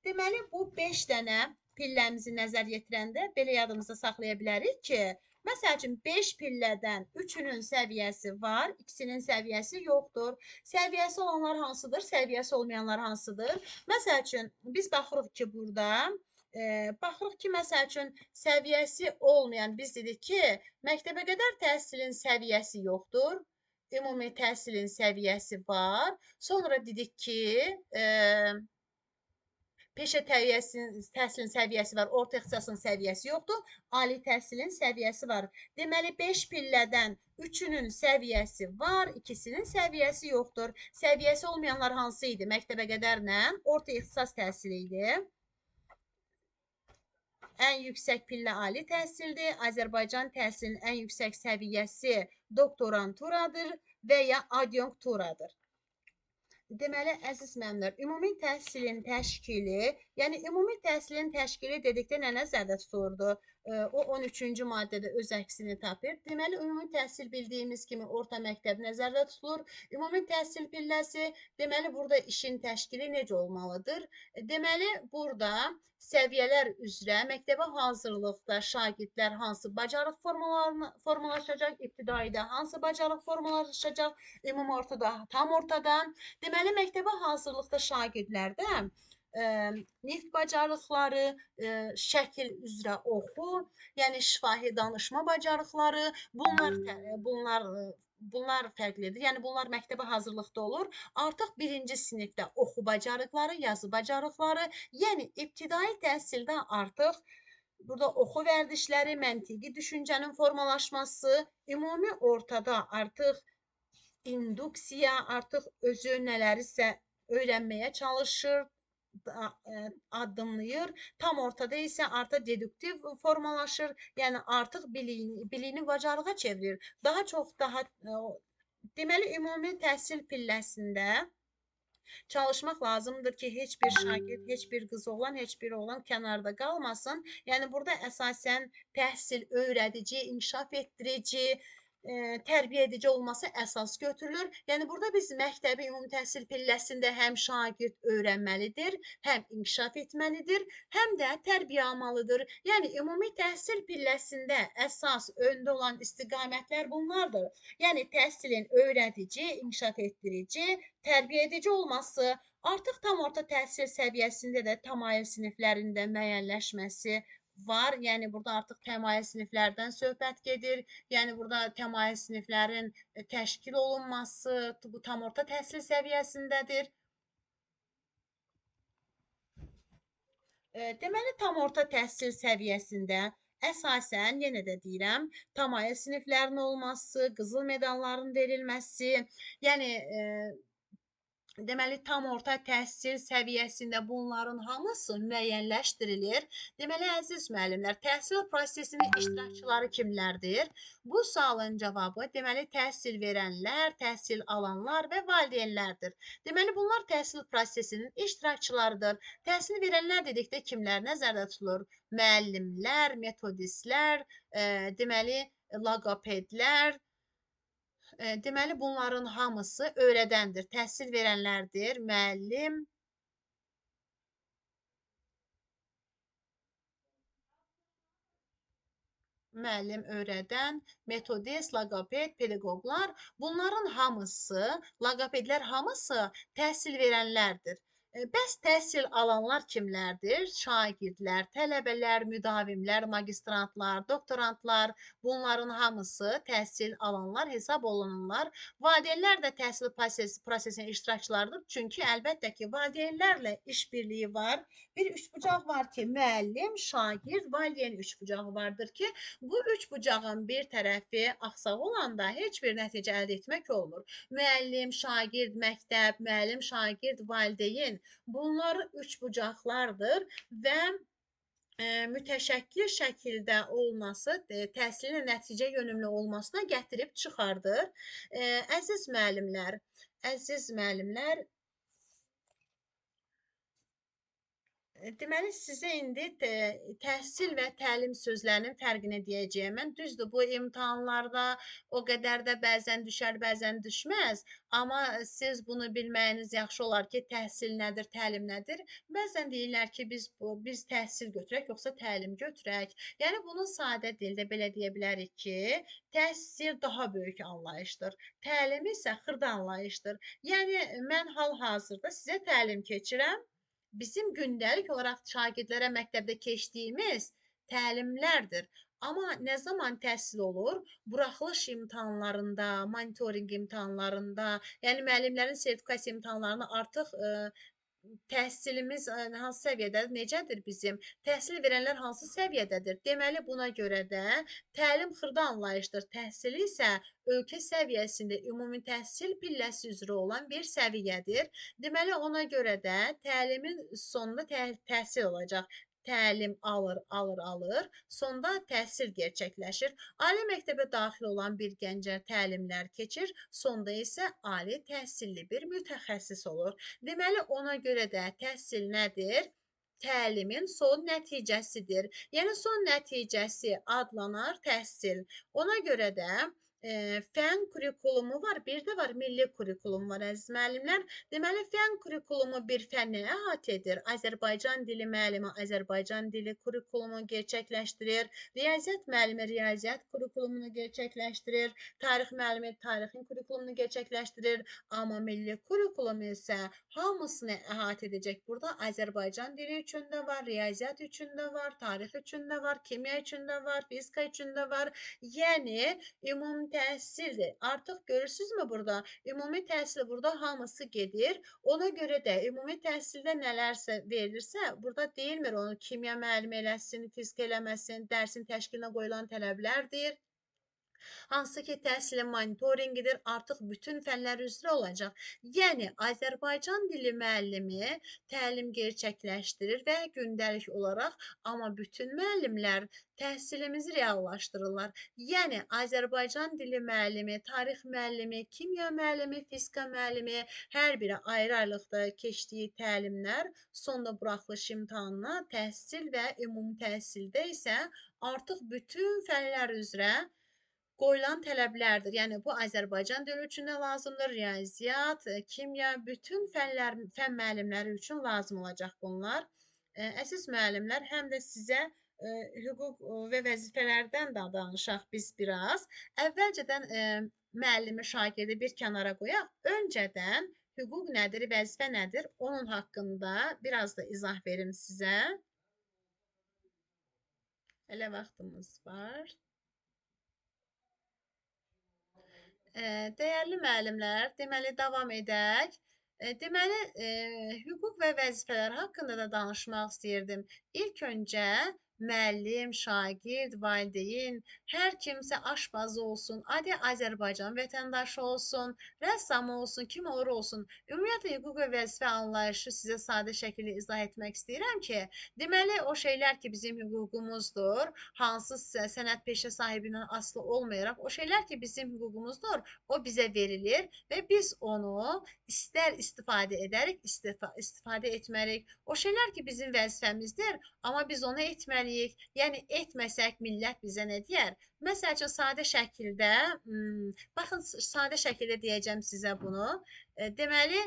Deməli, bu 5 dənə pilləmizi nəzər yetirəndə belə yadımızda saxlaya bilərik ki, məsəl üçün 5 pillədən 3-ünün səviyyəsi var, ikisinin səviyyəsi yoxdur. Səviyyəsi olanlar hansıdır, səviyyəsi olmayanlar hansıdır? Məsəl üçün, biz baxırıq ki, burada baxırıq ki, məsəl üçün, səviyyəsi olmayan, biz dedik ki, məktəbə qədər təhsilin səviyyəsi yoxdur, ümumi təhsilin səviyyəsi var. Sonra dedik ki, peşə təhsilin səviyyəsi var, orta ixtisasın səviyyəsi yoxdur, ali təhsilin səviyyəsi var. Deməli, 5 pillədən 3-ünün səviyyəsi var, ikisinin səviyyəsi yoxdur. Səviyyəsi olmayanlar hansı idi? Məktəbə qədərlə orta ixtisas təhsili idi. Ən yüksək pillə ali təhsildir. Azərbaycan təhsilinin ən yüksək səviyyəsi doktoranturadır və ya adjunkturadır. Deməli, əziz müəllimlər, ümumi təhsilin təşkili, yəni ümumi təhsilin təşkili dedikdə nə nəzərdə tutulurdu? O 13-cü maddədə öz əksini tapır. Deməli, ümumi təhsil bildiyimiz kimi orta məktəb nəzərdə tutulur. Ümumi təhsil pilləsi, deməli, burada işin təşkili necə olmalıdır? Deməli, burada səviyyələr üzrə məktəbə hazırlıqda şagirdlər hansı bacarıq formalaşacaq, ibtidaidə hansı bacarıq formalaşacaq, ümumi ortada, tam ortadan. Deməli, məktəbə hazırlıqda şagirdlərdə nitq bacarıqları, şəkil üzrə oxu, yəni şifahi danışma bacarıqları, bunlar fərqlidir. Yəni, bunlar məktəbə hazırlıqda olur. Artıq birinci sinifdə oxu bacarıqları, yazı bacarıqları, yəni ibtidai təhsildə artıq burada oxu vərdişləri, məntiqi düşüncənin formalaşması, ümumi ortada artıq induksiya, artıq özü nələrisə öyrənməyə çalışır, addımlayır. Tam ortada isə artıq deduktiv formalaşır, yəni artıq bilini bacarığa çevirir. Deməli, ümumi təhsil pilləsində çalışmaq lazımdır ki, heç bir şagird, heç bir qız oğlan, heç bir oğlan kənarda qalmasın. Yəni, burada əsasən təhsil öyrədici, inkişaf etdirici, tərbiyə edici olması əsas götürülür. Yəni, burada biz məktəbi ümumi təhsil pilləsində həm şagird öyrənməlidir, həm inkişaf etməlidir, həm də tərbiyə almalıdır. Yəni, ümumi təhsil pilləsində əsas öndə olan istiqamətlər bunlardır. Yəni, təhsilin öyrədici, inkişaf etdirici, tərbiyə edici olması, artıq tam orta təhsil səviyyəsində də təmayül siniflərində müəyyənləşməsi var. Yəni burada artıq təmayül siniflərdən söhbət gedir. Yəni burada təmayül siniflərin təşkil olunması bu tam orta təhsil səviyyəsindədir. Deməli, tam orta təhsil səviyyəsində əsasən, yenə də deyirəm, təmayül siniflərinin olması, qızıl medalların verilməsi, yəni deməli, tam orta təhsil səviyyəsində bunların hamısı müəyyənləşdirilir. Deməli, əziz müəllimlər, təhsil prosesinin iştirakçıları kimlərdir? Bu sualın cavabı, deməli, təhsil verənlər, təhsil alanlar və valideynlərdir. Deməli, bunlar təhsil prosesinin iştirakçılarıdır. Təhsil verənlər dedikdə kimlər nəzərdə tutulur? Müəllimlər, metodistlər, deməli, loqopedlər, deməli, bunların hamısı öyrədəndir, təhsil verənlərdir, müəllim, öyrədən, metodist, loqoped, pedaqoqlar, bunların hamısı, loqopedlər hamısı təhsil verənlərdir. Bəs təhsil alanlar kimlərdir? Şagirdlər, tələbələr, müdavimlər, magistrantlar, doktorantlar, bunların hamısı təhsil alanlar hesab olunurlar. Valideynlər də təhsil prosesinin iştirakçılarıdır. Çünki əlbəttə ki, valideynlərlə işbirliyi var. Bir üçbucaq var ki, müəllim, şagird, valideyn üçbucağı vardır ki, bu üç bucağın bir tərəfi axsaq olanda heç bir nəticə əldə etmək olmur. Müəllim, şagird, məktəb, müəllim, şagird, valideyn, bunlar üç bucaqlardır və mütəşəkkil şəkildə olması təhsilin nəticə yönümlü olmasına gətirib çıxardır. Əziz müəllimlər, deməli, sizə indi təhsil və təlim sözlərinin fərqini deyəcəyəm. Mən düzdür, bu imtahanlarda o qədər də bəzən düşər, bəzən düşməz. Amma siz bunu bilməyiniz yaxşı olar ki, təhsil nədir, təlim nədir? Bəzən deyirlər ki, biz təhsil götürək, yoxsa təlim götürək. Yəni, bunu sadə dildə belə deyə bilərik ki, təhsil daha böyük anlayışdır. Təlim isə xırda anlayışdır. Yəni, mən hal-hazırda sizə təlim keçirəm. Bizim gündəlik olaraq şagirdlərə məktəbdə keçdiyimiz təlimlərdir. Amma nə zaman təhsil olur? Buraxılış imtahanlarında, monitorinq imtahanlarında, yəni müəllimlərin sertifikasiya imtahanlarını artıq təhsilimiz hansı səviyyədədir, necədir bizim? Təhsil verənlər hansı səviyyədədir? Deməli, buna görə də təlim xırda anlayışdır. Təhsil isə ölkə səviyyəsində ümumi təhsil pilləsi üzrə olan bir səviyyədir. Deməli, ona görə də təlimin sonunda təhsil olacaq. Təlim alır, sonda təhsil gerçəkləşir. Ali məktəbə daxil olan bir gəncə təlimlər keçir, sonda isə ali təhsilli bir mütəxəssis olur. Deməli, ona görə də təhsil nədir? Təlimin son nəticəsidir. Yəni, son nəticəsi adlanar təhsil. Ona görə də fən kurikulumu var, bir də var milli kurikulum var, əziz müəllimlər. Deməli, fən kurikulumu bir fənni əhatə edir. Azərbaycan dili müəllimi Azərbaycan dili kurikulumu gerçəkləşdirir. Riyaziyyat müəllimi riyaziyyat kurikulumunu gerçəkləşdirir. Tarix müəllimi tarixin kurikulumunu gerçəkləşdirir. Amma milli kurikulum isə hamısını əhatə edəcək. Burada Azərbaycan dili üçün də var, riyaziyyat üçün də var, tarix üçün də var, kimya üçün də var, fizika üçün də var. Yəni, ümumi təhsildir. Artıq görürsünüzmü burada? Ümumi təhsil burada hamısı gedir. Ona görə də ümumi təhsildə nələrsə verilirsə, burada deyilmir onu kimya müəllimi eləsin, fizika eləməsin, dərsin təşkilinə qoyulan tələblərdir. Hansı ki, təhsilin monitorinqidir, artıq bütün fənlər üzrə olacaq. Yəni, Azərbaycan dili müəllimi təlim gerçəkləşdirir və gündəlik olaraq, amma bütün müəllimlər təhsilimizi reallaşdırırlar. Yəni, Azərbaycan dili müəllimi, tarix müəllimi, kimya müəllimi, fizika müəllimi hər biri ayrı-ayrılıqda keçdiyi təlimlər sonda buraxılış imtahanına təhsil və ümumi təhsildə isə artıq bütün fənlər üzrə qoyulan tələblərdir. Yəni, bu Azərbaycan dili üçün də lazımdır, riyaziyyat, kimya, bütün fən müəllimləri üçün lazım olacaq bunlar. Əziz müəllimlər, həm də sizə hüquq və vəzifələrdən də danışaq biz biraz. Əvvəlcədən müəllimi, şagirdi bir kənara qoyaq. Öncədən hüquq nədir, vəzifə nədir? Onun haqqında biraz da izah verim sizə. Hələ vaxtımız var. Dəyərli müəllimlər, deməli davam edək. Deməli, hüquq və vəzifələr haqqında da danışmaq istəyirdim. İlk öncə müəllim, şagird, valideyn, hər kimsə aşpaz olsun, adi Azərbaycan vətəndaşı olsun, rəssam olsun, kim olur olsun. Ümumiyyətlə hüquq və vəzifə anlayışı sizə sadə şəkildə izah etmək istəyirəm ki, deməli o şeylər ki bizim hüququmuzdur, hansı sənət peşə sahibindən asılı olmayaraq, o şeylər ki bizim hüququmuzdur, o bizə verilir və biz onu istər istifadə edərik, istifadə etməliyik. O şeylər ki bizim vəzifəmizdir, amma biz onu etməliyik. Yəni etməsək millət bizə nə deyər? Məsəl üçün sadə şəkildə, baxın sadə şəkildə deyəcəm sizə bunu. Deməli,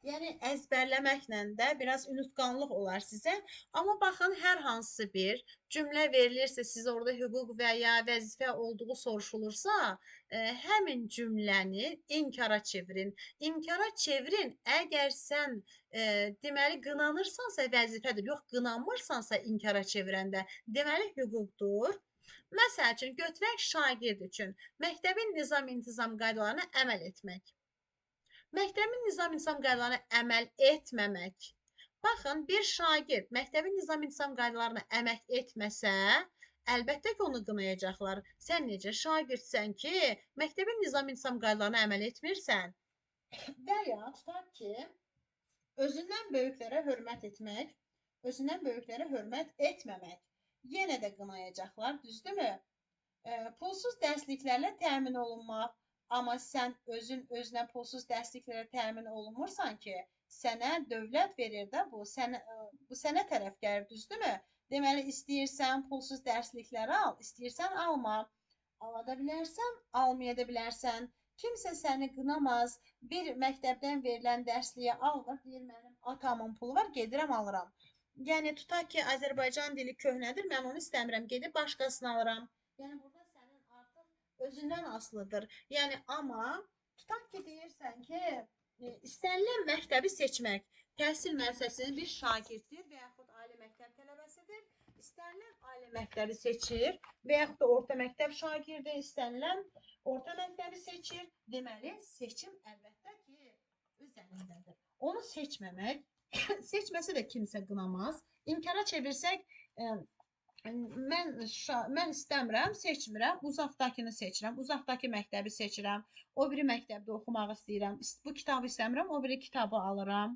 yəni əzbərləməklə də biraz unutqanlıq olar sizə. Amma baxın, hər hansı bir cümlə verilirsə, siz orada hüquq və ya vəzifə olduğu soruşulursa, həmin cümləni inkara çevirin. İnkara çevirin, əgər sən deməli qınanırsansa vəzifədir, yox qınanmırsansa inkara çevirəndə, deməli hüquqdur. Məsəl üçün, götürək şagird üçün məktəbin nizam-intizam qaydalarına əməl etmək. Məktəbin nizam-intizam qaydalarına əməl etməmək. Baxın, bir şagird məktəbin nizam-intizam qaydalarına əməl etməsə, əlbəttə ki, onu qınayacaqlar. Sən necə şagirdsən ki, məktəbin nizam-intizam qaydalarına əməl etmirsən? Və ya tutaq ki, özündən böyüklərə hörmət etmək, özündən böyüklərə hörmət etməmək. Yenə də qınayacaqlar, düzdürmü? Pulsuz dərsliklərlə təmin olunmaq. Amma sən özünə pulsuz dərsliklərə təmin olunmursan ki, sənə dövlət verir də bu sənə tərəf gəlir, düzdürmü? Deməli, istəyirsən pulsuz dərslikləri al, istəyirsən alma. Ala da bilərsən, almaya da bilərsən. Kimsə səni qınamaz. Bir məktəbdən verilən dərsliyə alır, deyir mənim atamın pulu var, gedirəm alıram. Yəni tutaq ki, Azərbaycan dili köhnədir, mən onu istəmirəm, gedib başqasını alıram. Yəni burada sənin artıq özündən asılıdır. Yəni amma tutaq ki, deyirsən ki, istənilən məktəbi seçmək. Təhsil müəssisəsinin bir şagirddir və yaxud ali məktəb tələbəsidir. İstənilən ali məktəbi seçir və yaxud da orta məktəb şagirdi istənilən orta məktəbi seçir. Deməli, seçim əlbəttə ki, öz əlindədir. Onu seçməmək, seçməsə də kimsə qınamaz. İnkara çevirsək, mən istəmirəm, seçmirəm, uzaqdakını seçirəm, uzaqdakı məktəbi seçirəm, o biri məktəbdə oxumaq istəyirəm, bu kitabı istəmirəm, o biri kitabı alıram.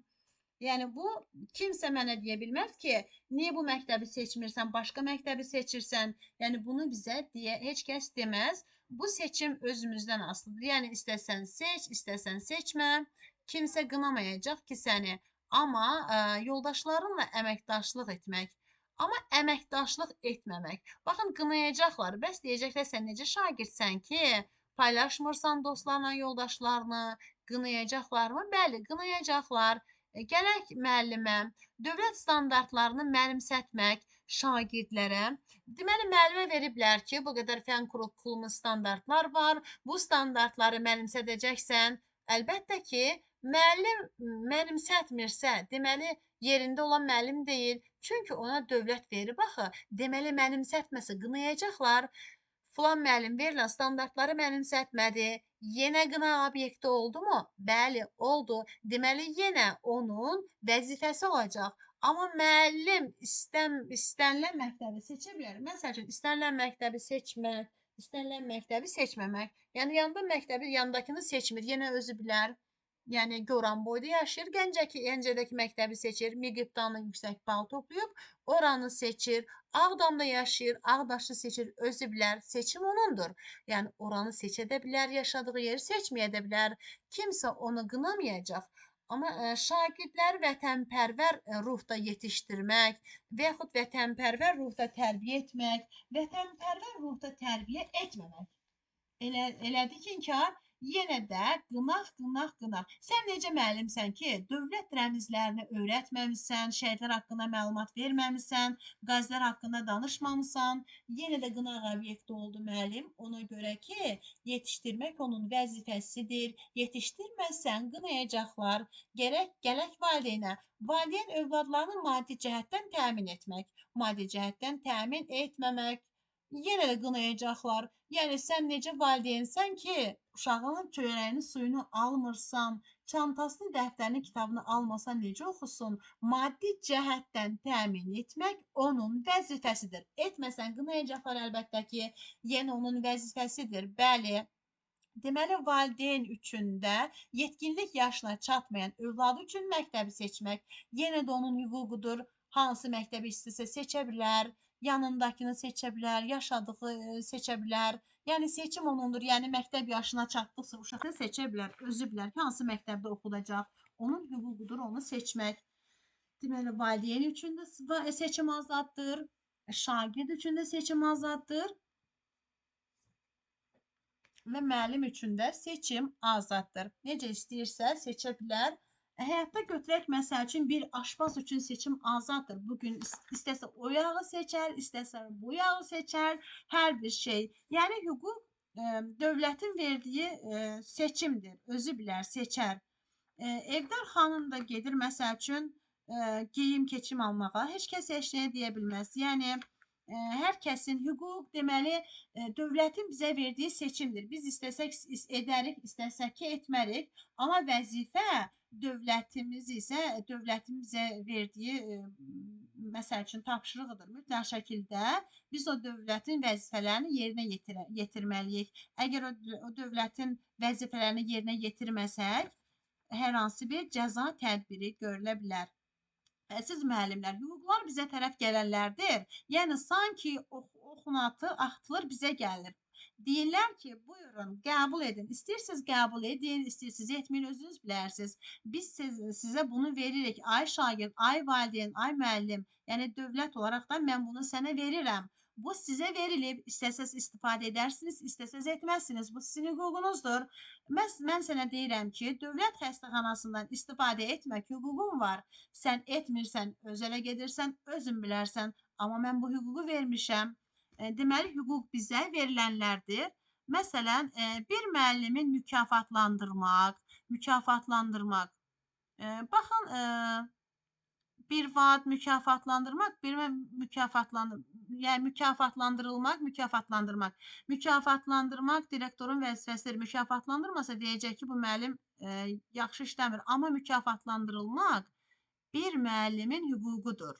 Yəni bu kimsə mənə deyə bilməz ki, niyə bu məktəbi seçmirsən, başqa məktəbi seçirsən? Yəni bunu bizə heç kəs deməz. Bu seçim özümüzdən asılıdır. Yəni istəsən seç, istəsən seçmə. Kimsə qınamayacaq ki səni. Amma yoldaşlarınla əməkdaşlıq etmək. Amma əməkdaşlıq etməmək. Baxın, qınayacaqlar. Bəs deyəcəklər, sən necə şagirdsən ki, paylaşmırsan dostlarla, yoldaşlarını, qınayacaqlarmı? Bəli, qınayacaqlar. Gələk müəllimə, dövlət standartlarını mənimsətmək şagirdlərə. Deməli, müəllimə veriblər ki, bu qədər fən kurulumu standartlar var, bu standartları mənimsədəcəksən. Əlbəttə ki, müəllim mənimsətmirsə, deməli, yerində olan müəllim deyil. Çünki ona dövlət verib axı. Deməli, mənimsətməsə qınayacaqlar. Filan müəllim verilən standartları mənimsətmədi. Yenə qına obyekti oldumu? Bəli, oldu. Deməli, yenə onun vəzifəsi olacaq. Amma müəllim istənilən məktəbi seçə bilər. Məsəl üçün, istənilən məktəbi seçmək, istənilən məktəbi seçməmək. Yəni, yandakını seçmir, yenə özü bilər. Yəni Goranboyda yaşayır, Gəncədəki məktəbi seçir, Miqipdanla yüksək bal toplayıb, oranı seçir, Ağdamda yaşayır, Ağdaşı seçir, özü bilər, seçim onundur. Yəni oranı seçə də bilər, yaşadığı yeri seçməyə də bilər. Kimsə onu qınamayacaq. Amma şagirdləri vətənpərvər ruhda yetişdirmək və yaxud vətənpərvər ruhda tərbiyə etmək, vətənpərvər ruhda tərbiyə etməmək. Elədi ki, inkar. Yenə də qınaq. Sən necə müəllimsən ki, dövlət rəmzlərini öyrətməmisən, şəhidlər haqqında məlumat verməmisən, qazilər haqqında danışmamısan. Yenə də qınaq obyekti oldu müəllim. Ona görə ki, yetişdirmək onun vəzifəsidir. Yetişdirməsən qınayacaqlar. Gələk valideynə. Valideyn övladlarını maddi cəhətdən təmin etmək, maddi cəhətdən təmin etməmək. Yenə də qınayacaqlar. Yəni sən necə valideynsən ki, uşağının çörəyini, suyunu almırsan, çantasını, dəftərini, kitabını almasan necə oxusun? Maddi cəhətdən təmin etmək onun vəzifəsidir. Etməsən qınayacaqlar əlbəttə ki, yenə onun vəzifəsidir. Bəli. Deməli, valideyn üçün də yetkinlik yaşına çatmayan övladı üçün məktəbi seçmək yenə də onun hüququdur. Hansı məktəbi istəsə seçə bilər, yanındakını seçə bilər, yaşadığı seçə bilər. Yəni seçim onundur. Yəni məktəb yaşına çatdıqca uşaq seçə bilər, özü bilər ki, hansı məktəbdə oxudacaq. Onun hüququdur onu seçmək. Deməli, valideyn üçün də seçim azaddır, şagird üçün də seçim azaddır. Və müəllim üçün də seçim azaddır. Necə istəyirsə seçə bilər. Həyatda götürək məsəl üçün bir aşpaz üçün seçim azaddır. Bugün istəsə o yağı seçər, istəsə bu yağı seçər, hər bir şey. Yəni hüquq dövlətin verdiyi seçimdir. Özü bilər, seçər. Evdar xanım da gedir məsəl üçün geyim keçim almağa. Heç kəs heç nəyə deyə bilməz. Yəni hər kəsin hüquq deməli dövlətin bizə verdiyi seçimdir. Biz istəsək edərik, istəsək ki, etmərik. Amma vəzifə dövlətimiz isə dövlətin bizə verdiyi məsəl üçün tapşırığıdır. Mütləq şəkildə biz o dövlətin vəzifələrini yerinə yetirməliyik. Əgər o dövlətin vəzifələrini yerinə yetirməsək, hər hansı bir cəza tədbiri görülə bilər. Siz müəllimlər, hüquqlar bizə tərəf gələnlərdir. Yəni, sanki oxunatı axtılır, bizə gəlir. Deyirlər ki, buyurun, qəbul edin. İstəyirsiniz qəbul edin, istəyirsiniz etməyin, özünüz bilərsiniz. Biz sizə bunu veririk. Ay şagird, ay valideyn, ay müəllim. Yəni, dövlət olaraq da mən bunu sənə verirəm. Bu sizə verilib, istəsəz istifadə edərsiniz, istəsəz etməzsiniz. Bu sizin hüququnuzdur. Mən sənə deyirəm ki, dövlət xəstəxanasından istifadə etmək hüququn var. Sən etmirsən, öz ələ gedirsən, özün bilərsən. Amma mən bu hüququ vermişəm. Deməli, hüquq bizə verilənlərdir. Məsələn, bir müəllimi mükafatlandırmaq. Baxın, bir vaat mükafatlandırmaq, bir mükafatlandırmaq. Mükafatlandırmaq direktorun vəzifəsidir. Mükafatlandırmasa deyəcək ki, bu müəllim yaxşı işləmir. Amma mükafatlandırılmaq bir müəllimin hüququdur.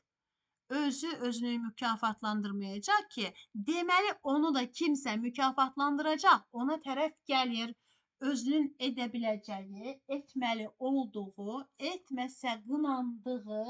Özünü mükafatlandırmayacaq ki, deməli onu da kimsə mükafatlandıracaq, ona tərəf gəlir. Özünün edə biləcəyi, etməli olduğu, etməsə qınandığı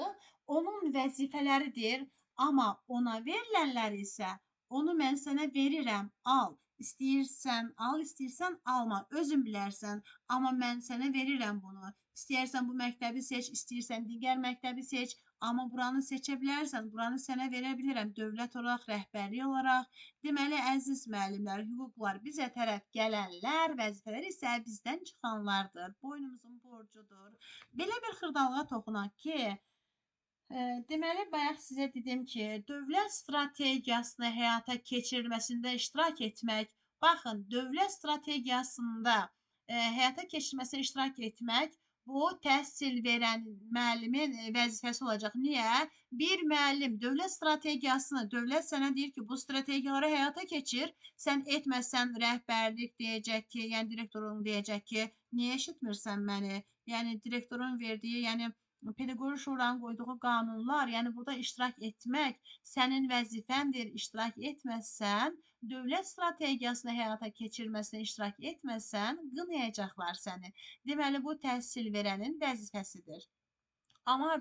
onun vəzifələridir. Amma ona verilənlər isə onu mən sənə verirəm, al. İstəyirsən al, istəyirsən alma, özün bilərsən. Amma mən sənə verirəm bunu. İstəyirsən bu məktəbi seç, istəyirsən digər məktəbi seç. Amma buranı seçə bilərsən, buranı sənə verə bilirəm dövlət olaraq, rəhbərlik olaraq. Deməli, əziz müəllimlər, hüquqlar bizə tərəf gələnlər, vəzifələr isə bizdən çıxanlardır. Boynumuzun borcudur. Belə bir xırdalığa toxunaq ki, deməli, bayaq sizə dedim ki, dövlət strategiyasını həyata keçirilməsində iştirak etmək, baxın, dövlət strategiyasında həyata keçirilməsində iştirak etmək, bu təhsil verən müəllimin vəzifəsi olacaq. Niyə? Bir müəllim dövlət strategiyasını, dövlət sənə deyir ki, bu strategiyaları həyata keçir, sən etməsən rəhbərlik deyəcək ki, yəni direktorun deyəcək ki, niyə eşitmirsən məni? Yəni direktorun verdiyi, yəni pedaqoji şuranın qoyduğu qanunlar, yəni burada iştirak etmək sənin vəzifəndir. İştirak etməsən, dövlət strategiyasını həyata keçirməsinə iştirak etməsən, qınayacaqlar səni. Deməli, bu təhsil verənin vəzifəsidir. Amma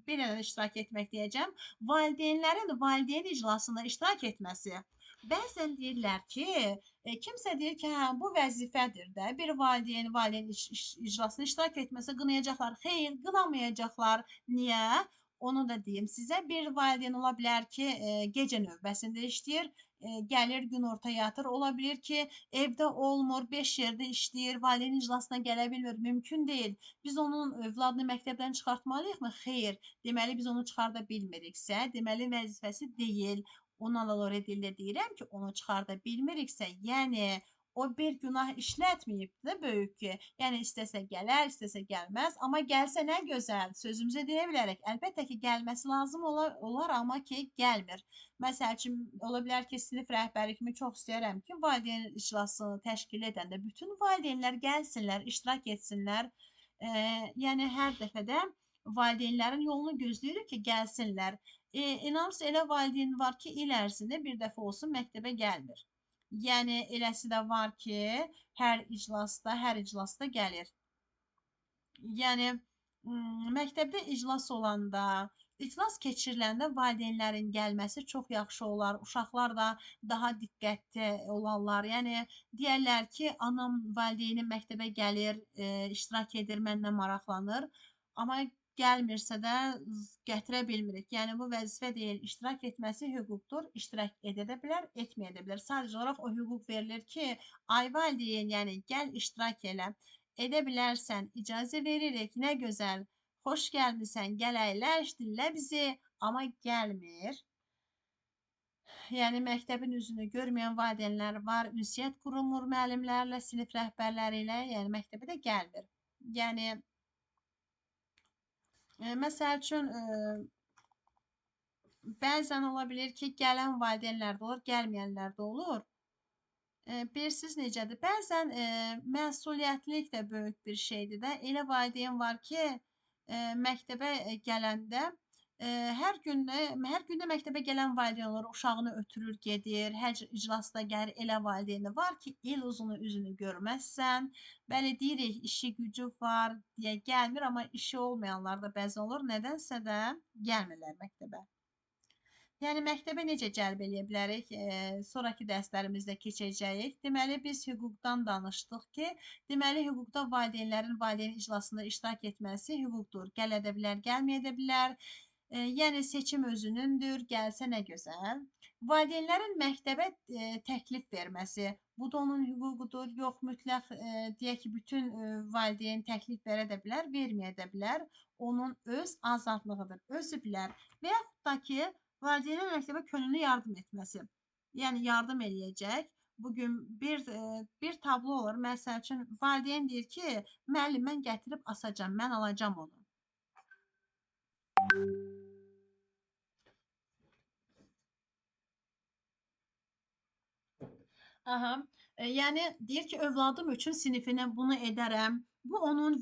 bir dənə iştirak etmək deyəcəm, valideynlərin valideyn iclasında iştirak etməsi. Bəzən deyirlər ki, kimsə deyir ki, hə, bu vəzifədir də, bir valideyn iclasında iştirak etməsə qınayacaqlar. Xeyr, qınamayacaqlar. Niyə? Onu da deyim sizə. Bir valideyn ola bilər ki, gecə növbəsində işləyir, gəlir günorta yatır. Ola bilər ki, evdə olmur, 5 yerdə işləyir, valideyn iclasına gələ bilmir. Mümkün deyil. Biz onun övladını məktəbdən çıxartmalıyıqmı? Xeyr. Deməli biz onu çıxarda bilmiriksə, deməli vəzifəsi deyil. Onunla da dildə deyirəm ki, onu çıxarda bilmiriksə, yəni o bir günah işlətməyib də böyük ki, yəni istəsə gələr, istəsə gəlməz, amma gəlsə nə gözəl, sözümüzə deyə bilərək. Əlbəttə ki, gəlməsi lazım olar, amma ki, gəlmir. Məsəl üçün, ola bilər ki, sinif rəhbəri kimi çox istəyərəm ki, valideyn iclasını təşkil edəndə bütün valideynlər gəlsinlər, iştirak etsinlər. Yəni, hər dəfədə valideynlərin yolunu gözləyirik ki, gəlsinlər. İnanırsınız, elə valideyn var ki, il ərzində bir dəfə olsun məktəbə gəlmir. Yəni eləsi də var ki, hər iclasda gəlir. Yəni məktəbdə iclas olanda, iclas keçiriləndə valideynlərin gəlməsi çox yaxşı olar. Uşaqlar da daha diqqətli olarlar. Yəni deyərlər ki, anam valideynim məktəbə gəlir, iştirak edir, mənlə maraqlanır. Amma gəlmirsə də gətirə bilmirik. Yəni bu vəzifə deyil, iştirak etməsi hüquqdur. İştirak edə də bilər, etməyə də bilər. Sadəcə olaraq o hüquq verilir ki, ay valideyn, yəni gəl iştirak elə. Edə bilərsən, icazə veririk. Nə gözəl. Xoş gəlmisən, gəl əyləş, dinlə bizi, amma gəlmir. Yəni məktəbin üzünü görməyən valideynlər var, ünsiyyət qurulmur müəllimlərlə, sinif rəhbərləri ilə, yəni məktəbə də gəlmir. Yəni məsəl üçün bəzən ola bilər ki, gələn valideynlər də olur, gəlməyənlər də olur. Bilirsiniz necədir? Bəzən məsuliyyətlilik də böyük bir şeydir də. Elə valideyn var ki, məktəbə gələndə hər gündə məktəbə gələn valideyn olur, uşağını ötürür, gedir, hər iclasda gəlir. Elə valideyn var ki, il uzunu üzünü görməzsən. Bəli, deyirik, işi gücü var deyə gəlmir, amma işi olmayanlar da bəzən olur. Nədənsə də gəlmirlər məktəbə. Yəni məktəbə necə cəlb eləyə bilərik? Sonrakı dərslərimizdə keçəcəyik. Deməli biz hüquqdan danışdıq ki, deməli hüquqda valideynlərin valideyn iclasında iştirak etməsi hüquqdur. Gələ də bilər, gəlməyə də bilər. Yəni seçim özünündür, gəlsə nə gözəl. Valideynlərin məktəbə təklif verməsi, bu da onun hüququdur. Yox, mütləq deyək ki, bütün valideyn təklif verə də bilər, verməyə də bilər. Onun öz azadlığıdır, özü bilər. Və yaxud da ki, valideynin məktəbə könüllü yardım etməsi. Yəni yardım eləyəcək. Bugün bir tablo olur. Məsəl üçün valideyn deyir ki, müəllim mən gətirib asacağam, mən alacağam onu. Aha. Yəni deyir ki, övladım üçün sinifinə bunu edərəm. Bu onun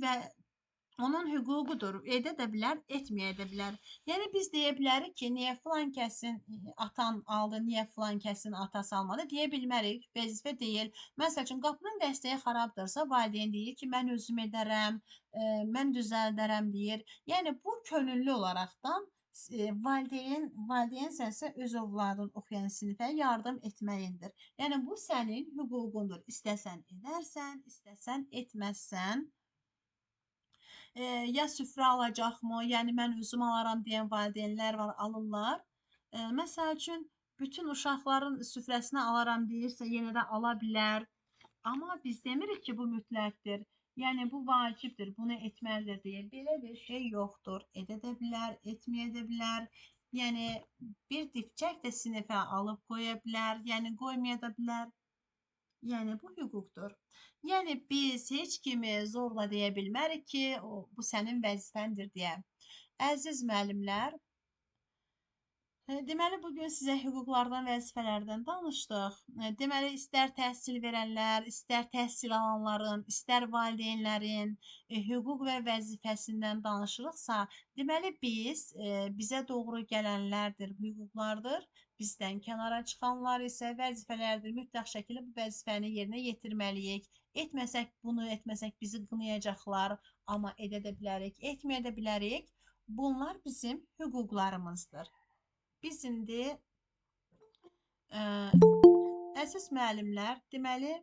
hüququdur. Edə də bilər, etməyə də bilər. Yəni biz deyə bilərik ki, niyə filan kəsin atan aldı, niyə filan kəsin atası almadı deyə bilmərik. Vəzifə deyil. Məsəl üçün qapının dəstəyi xarabdırsa, valideyn deyir ki, mən özüm edərəm, mən düzəldərəm deyir. Yəni bu könüllü olaraqdan valideyn sənsə öz övladın oxuyan sinifə yardım etməyindir. Yəni bu sənin hüququndur. İstəsən edərsən, istəsən etməzsən. Ya süfrə alacaqmı, yəni mən özüm alaram deyən valideynlər var, alırlar. Məsəl üçün bütün uşaqların süfrəsini alaram deyirsə, yenə də ala bilər. Amma biz demirik ki, bu mütləqdir. Yəni bu vacibdir, bunu etməlidir deyə belə bir şey yoxdur. Edə də bilər, etməyə də bilər. Yəni bir dipçək də sinifə alıb qoya bilər, yəni qoymaya da bilər. Yəni bu hüquqdur. Yəni biz heç kimi zorla deyə bilmərik ki, bu sənin vəzifəndir deyə. Əziz müəllimlər, deməli bugün sizə hüquqlardan, vəzifələrdən danışdıq. Deməli istər təhsil verənlər, istər təhsil alanların, istər valideynlərin hüquq və vəzifəsindən danışırıqsa, deməli biz bizə doğru gələnlərdir, hüquqlardır. Bizdən kənara çıxanlar isə vəzifələrdir. Mütləq şəkildə bu vəzifəni yerinə yetirməliyik. Etməsək bunu, etməsək bizi qınayacaqlar, amma edə də bilərik, etməyə də bilərik. Bunlar bizim hüquqlarımızdır. Biz indi əziz müəllimlər, deməli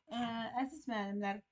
Əziz müəllimlər,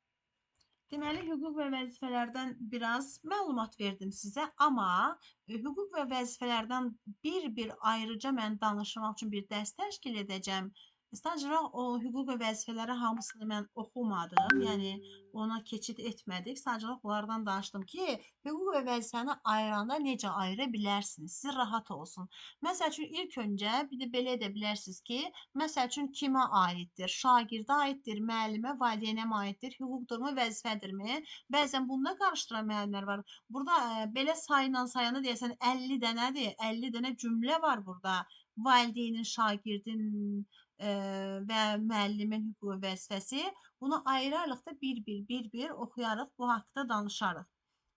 deməli, hüquq və vəzifələrdən biraz məlumat verdim sizə, amma hüquq və vəzifələrdən bir-bir ayrıca mən danışmaq üçün bir dərs təşkil edəcəm. Sadəcə o hüquq və vəzifələri hamısını mən oxumadım, yəni ona keçid etmədik. Sadəcə bunlardan danışdım ki, hüquq və vəzifəni ayıranda necə ayıra bilərsiniz? Sizə rahat olsun. Məsəl üçün ilk öncə bir də belə edə bilərsiniz ki, məsəl üçün kimə aiddir? Şagirdə aiddir, müəllimə, valideynə mi aiddir? Hüquqdurmu, vəzifədirmi? Bəzən bunda qarışdıran müəllimlər var. Burada belə sayla sayanda deyəsən 50 dənədir, 50 dənə cümlə var burada. Valideynin, şagirdin və müəllimin hüquq və vəzifəsi. Bunu ayırarıq da bir-bir oxuyarıq, bu haqqda danışarıq.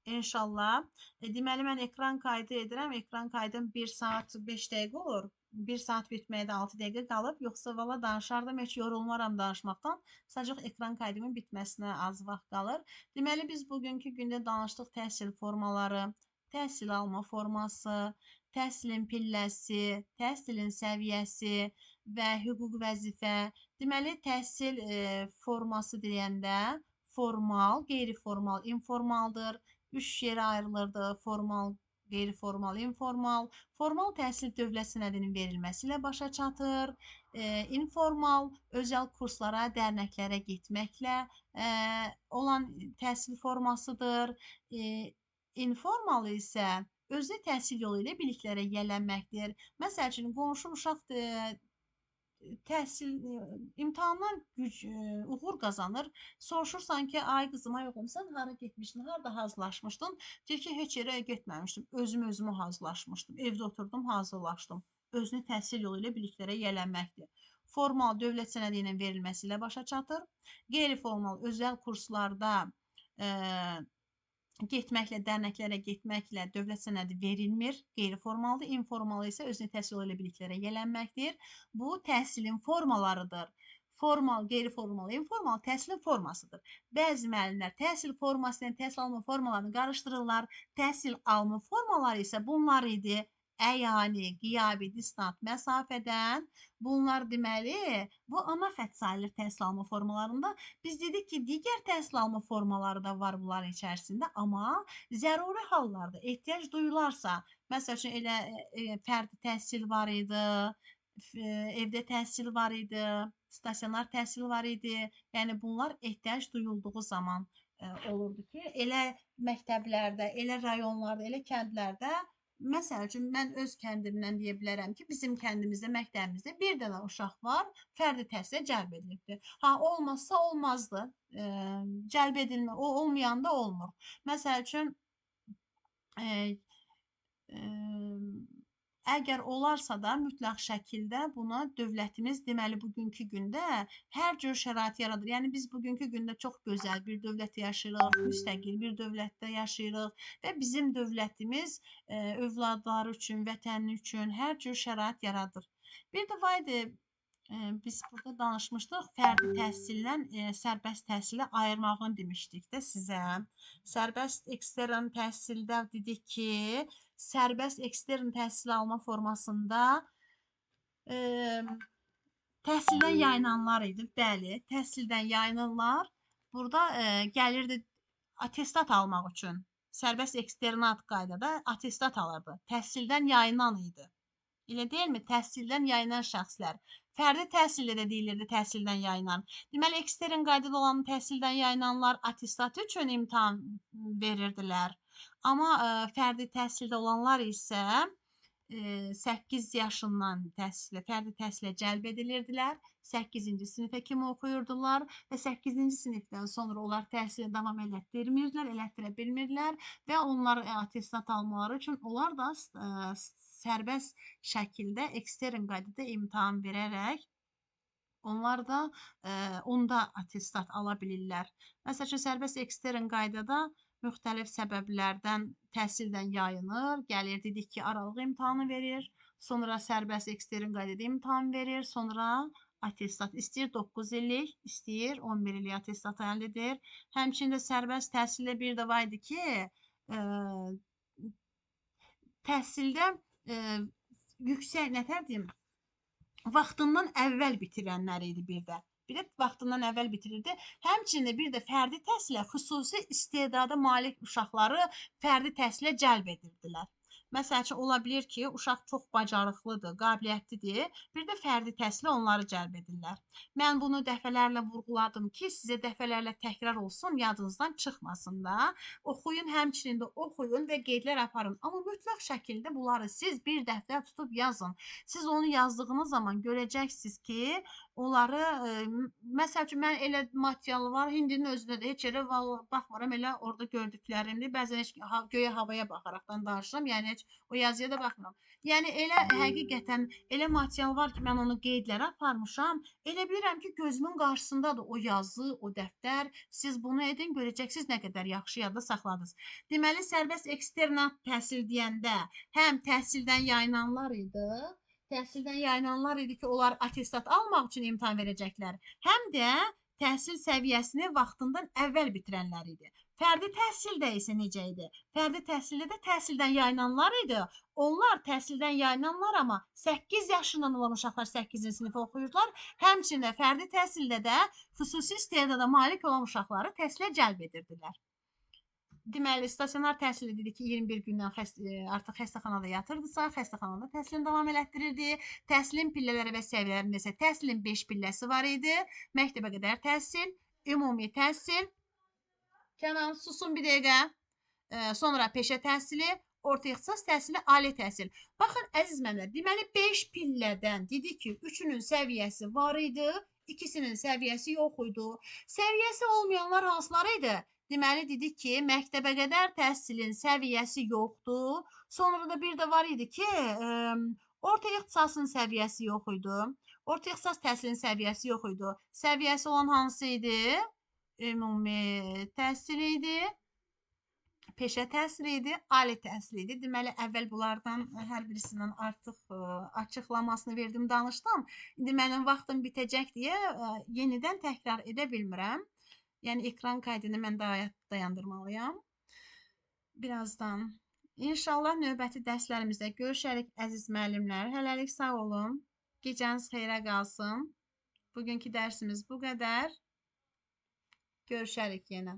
İnşallah. Deməli, mən ekran kaydı edirəm. Ekran kaydım 1 saat 5 dəqiqə olur. 1 saat bitməyə də 6 dəqiqə qalıb. Yoxsa valla danışardım, heç yorulmaram danışmaqdan. Sadəcə ekran kaydımın bitməsinə az vaxt qalır. Deməli, biz bugünkü gündə danışdıq təhsil formaları, təhsil alma forması, təhsilin pilləsi, təhsilin səviyyəsi və hüquq vəzifə. Deməli, təhsil forması deyəndə formal, qeyri-formal, informaldır. 3 yerə ayrılırdı: formal, qeyri-formal, informal. Formal təhsil dövlət sənədinin verilməsi ilə başa çatır. İnformal özəl kurslara, dərnəklərə getməklə olan təhsil formasıdır. İnformal isə özü təhsil yolu ilə biliklərə yiyələnməkdir. Məsəl üçün, qonşu uşaq təhsil imtahandan uğur qazanır. Soruşursan ki, ay qızım, ay oğlum, sən hara getmişdin, harada hazırlaşmışdın? Deyir ki, heç yerə getməmişdim, özümü hazırlaşmışdım, evdə oturdum, hazırlaşdım. Özünü təhsil yolu ilə biliklərə yiyələnməkdir. Formal dövlət sənədi ilə verilməsi ilə başa çatır. Qeyri-formal özəl kurslarda getməklə, dərnəklərə getməklə dövlət sənədi verilmir, qeyri-formaldır. İnformal isə özünü təhsil yolu ilə biliklərə yiyələnməkdir. Bu, təhsilin formalarıdır. Formal, qeyri-formal, informal təhsilin formasıdır. Bəzi müəllimlər təhsil forması ilə təhsil alma formalarını qarışdırırlar. Təhsil alma formaları isə bunlar idi: əyani, qiyabi, distant, məsafədən. Bunlar deməli, bu ana xətt sayılır təhsil alma formalarında. Biz dedik ki, digər təhsil alma formaları da var bunların içərisində, amma zəruri hallarda ehtiyac duyularsa, məsəl üçün elə fərdi təhsil var idi, evdə təhsil var idi, stasionar təhsil var idi. Yəni bunlar ehtiyac duyulduğu zaman olurdu ki, elə məktəblərdə, elə rayonlarda, elə kəndlərdə, məsəl üçün, mən öz kəndimdən deyə bilərəm ki, bizim kəndimizdə, məktəbimizdə bir dənə uşaq var, fərdi təhsilə cəlb edilibdir. Ha, olmazsa olmazdı. Cəlb edilmə, o olmayanda olmur. Məsəl üçün, əgər olarsa da mütləq şəkildə buna dövlətimiz, deməli, bugünkü gündə hər cür şərait yaradır. Yəni, biz bugünkü gündə çox gözəl bir dövlətdə yaşayırıq, müstəqil bir dövlətdə yaşayırıq və bizim dövlətimiz övladları üçün, vətəni üçün hər cür şərait yaradır. Bir də var idi, biz burada danışmışdıq, fərdi təhsillə sərbəst təhsili ayırmağını demişdik də sizə. Sərbəst ekstern təhsildə dedik ki, sərbəst ekstern təhsil alma formasında təhsildən yayınanlar idi. Bəli, təhsildən yayınanlar burada gəlirdi attestat almaq üçün. Sərbəst eksternat qaydada attestat alırdı. Təhsildən yayınan idi. Elə deyilmi? Təhsildən yayınan şəxslər. Fərdi təhsildə də deyilirdi təhsildən yayınan. Deməli, ekstern qaydada olan təhsildən yayınanlar attestatı üçün imtahan verirdilər. Amma fərdi təhsildə olanlar isə 8 yaşından fərdi təhsilə cəlb edilirdilər. 8-ci sinifə kimi oxuyurdular və 8-ci sinifdən sonra onlar təhsili davam elətdirə bilmirdilər və onlar attestat almaları üçün onlar da sərbəst şəkildə ekstern qaydada imtahan verərək onlar da onda attestat ala bilirlər. Məsəl üçün, sərbəst ekstern qaydada müxtəlif səbəblərdən təhsildən yayınır, gəlir, dedik ki, aralıq imtahanı verir, sonra sərbəst ekstern qaydada imtahan verir, sonra attestat istəyir 9 illik, istəyir 11 illik attestat əldə edir. Həmçində sərbəst təhsildə bir də var idi ki, təhsildə yüksək, nətər deyim, vaxtından əvvəl bitirənlər idi bir də. bir də vaxtından əvvəl bitirirdi. Həmçinin bir də fərdi təhsilə xüsusi istedada malik uşaqları fərdi təhsilə cəlb edirdilər. Məsəl üçün, ola bilir ki, uşaq çox bacarıqlıdır, qabiliyyətlidir, bir də fərdi təhsilə onları cəlb edirlər. Mən bunu dəfələrlə vurğuladım ki, sizə dəfələrlə təkrar olsun, yadınızdan çıxmasın da. Oxuyun, həmçinin də oxuyun və qeydlər aparın. Amma mütləq şəkildə bunları siz bir dəftər tutub yazın. Siz onu yazdığınız zaman görəcəksiniz ki, onları, məsəl üçün, mən elə material var, hindinin özündə də heç yerə baxmıram, elə orada gördüklərimdir. Bəzən heç göyə havaya baxaraqdan danışıram, yəni heç o yazıya da baxmıram. Yəni elə həqiqətən elə material var ki, mən onu qeydlərə aparmışam. Elə bilirəm ki, gözümün qarşısındadır o yazı, o dəftər. Siz bunu edin, görəcəksiniz nə qədər yaxşı yadda saxladınız. Deməli, sərbəst eksternat təhsil deyəndə həm təhsildən yayınanlar idi, ki, onlar attestat almaq üçün imtahan verəcəklər, həm də təhsil səviyyəsini vaxtından əvvəl bitirənlər idi. Fərdi təhsildə isə necə idi? Fərdi təhsildə də təhsildən yayınanlar idi. Onlar təhsildən yayınanlar, amma 8 yaşından olan uşaqlar 8-ci sinifə oxuyurdular. Həmçinin də fərdi təhsildə də xüsusi istedada malik olan uşaqları təhsilə cəlb edirdilər. Deməli, stasionar təhsili dedik ki, 21 gündən artıq xəstəxanada yatırdısa, xəstəxanada təhsilini davam elətdirirdi. Təhsilin pillələri və səviyyələrində isə təhsilin 5 pilləsi var idi. Məktəbə qədər təhsil, ümumi təhsil, Kənan, susun bir dəqiqə. Sonra peşə təhsili, orta ixtisas təhsili, ali təhsil. Baxın, əziz müəllimlər, deməli 5 pillədən dedik ki, 3-ünün səviyyəsi var idi, 2-sinin səviyyəsi yox idi. Səviyyəsi olmayanlar hansıları idi? Deməli, dedik ki, məktəbə qədər təhsilin səviyyəsi yoxdur. Sonra da bir də var idi ki, orta ixtisasın səviyyəsi yox idi. Orta ixtisas təhsilin səviyyəsi yox idi. Səviyyəsi olan hansı idi? Ümumi təhsil idi, peşə təhsili idi, ali təhsil idi. Deməli, əvvəl bunlardan hər birisindən artıq açıqlamasını verdim, danışdım. İndi mənim vaxtım bitəcək deyə yenidən təkrar edə bilmirəm. Yəni, ekran qaydını mən dayandırmalıyam. Birazdan. İnşallah növbəti dərslərimizdə görüşərik, əziz müəllimlər. Hələlik sağ olun. Gecəniz xeyrə qalsın. Bugünkü dərsimiz bu qədər. Görüşərik yenə.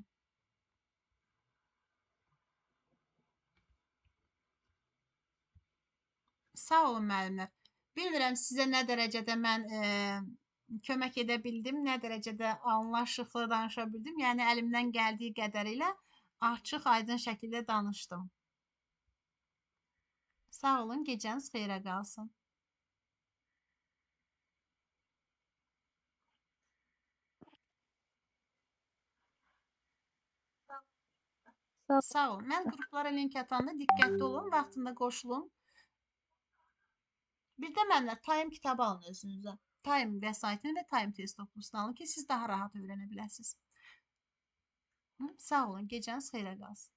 Sağ olun müəllimlər. Bilmirəm sizə nə dərəcədə mən kömək edə bildim, nə dərəcədə anlaşıqlı danışa bildim. Yəni əlimdən gəldiyi qədərilə açıq, aydın şəkildə danışdım. Sağ olun, gecəniz xeyrə qalsın. Sağ olun. Mən qruplara link atanda diqqətli olun, vaxtında qoşulun. Bir də mənlə Time kitabı alın özünüzə. Time vəsaitini və Time test toplusunu alın ki, siz daha rahat öyrənə biləsiniz. Sağ olun, gecəniz xeyrə qalsın.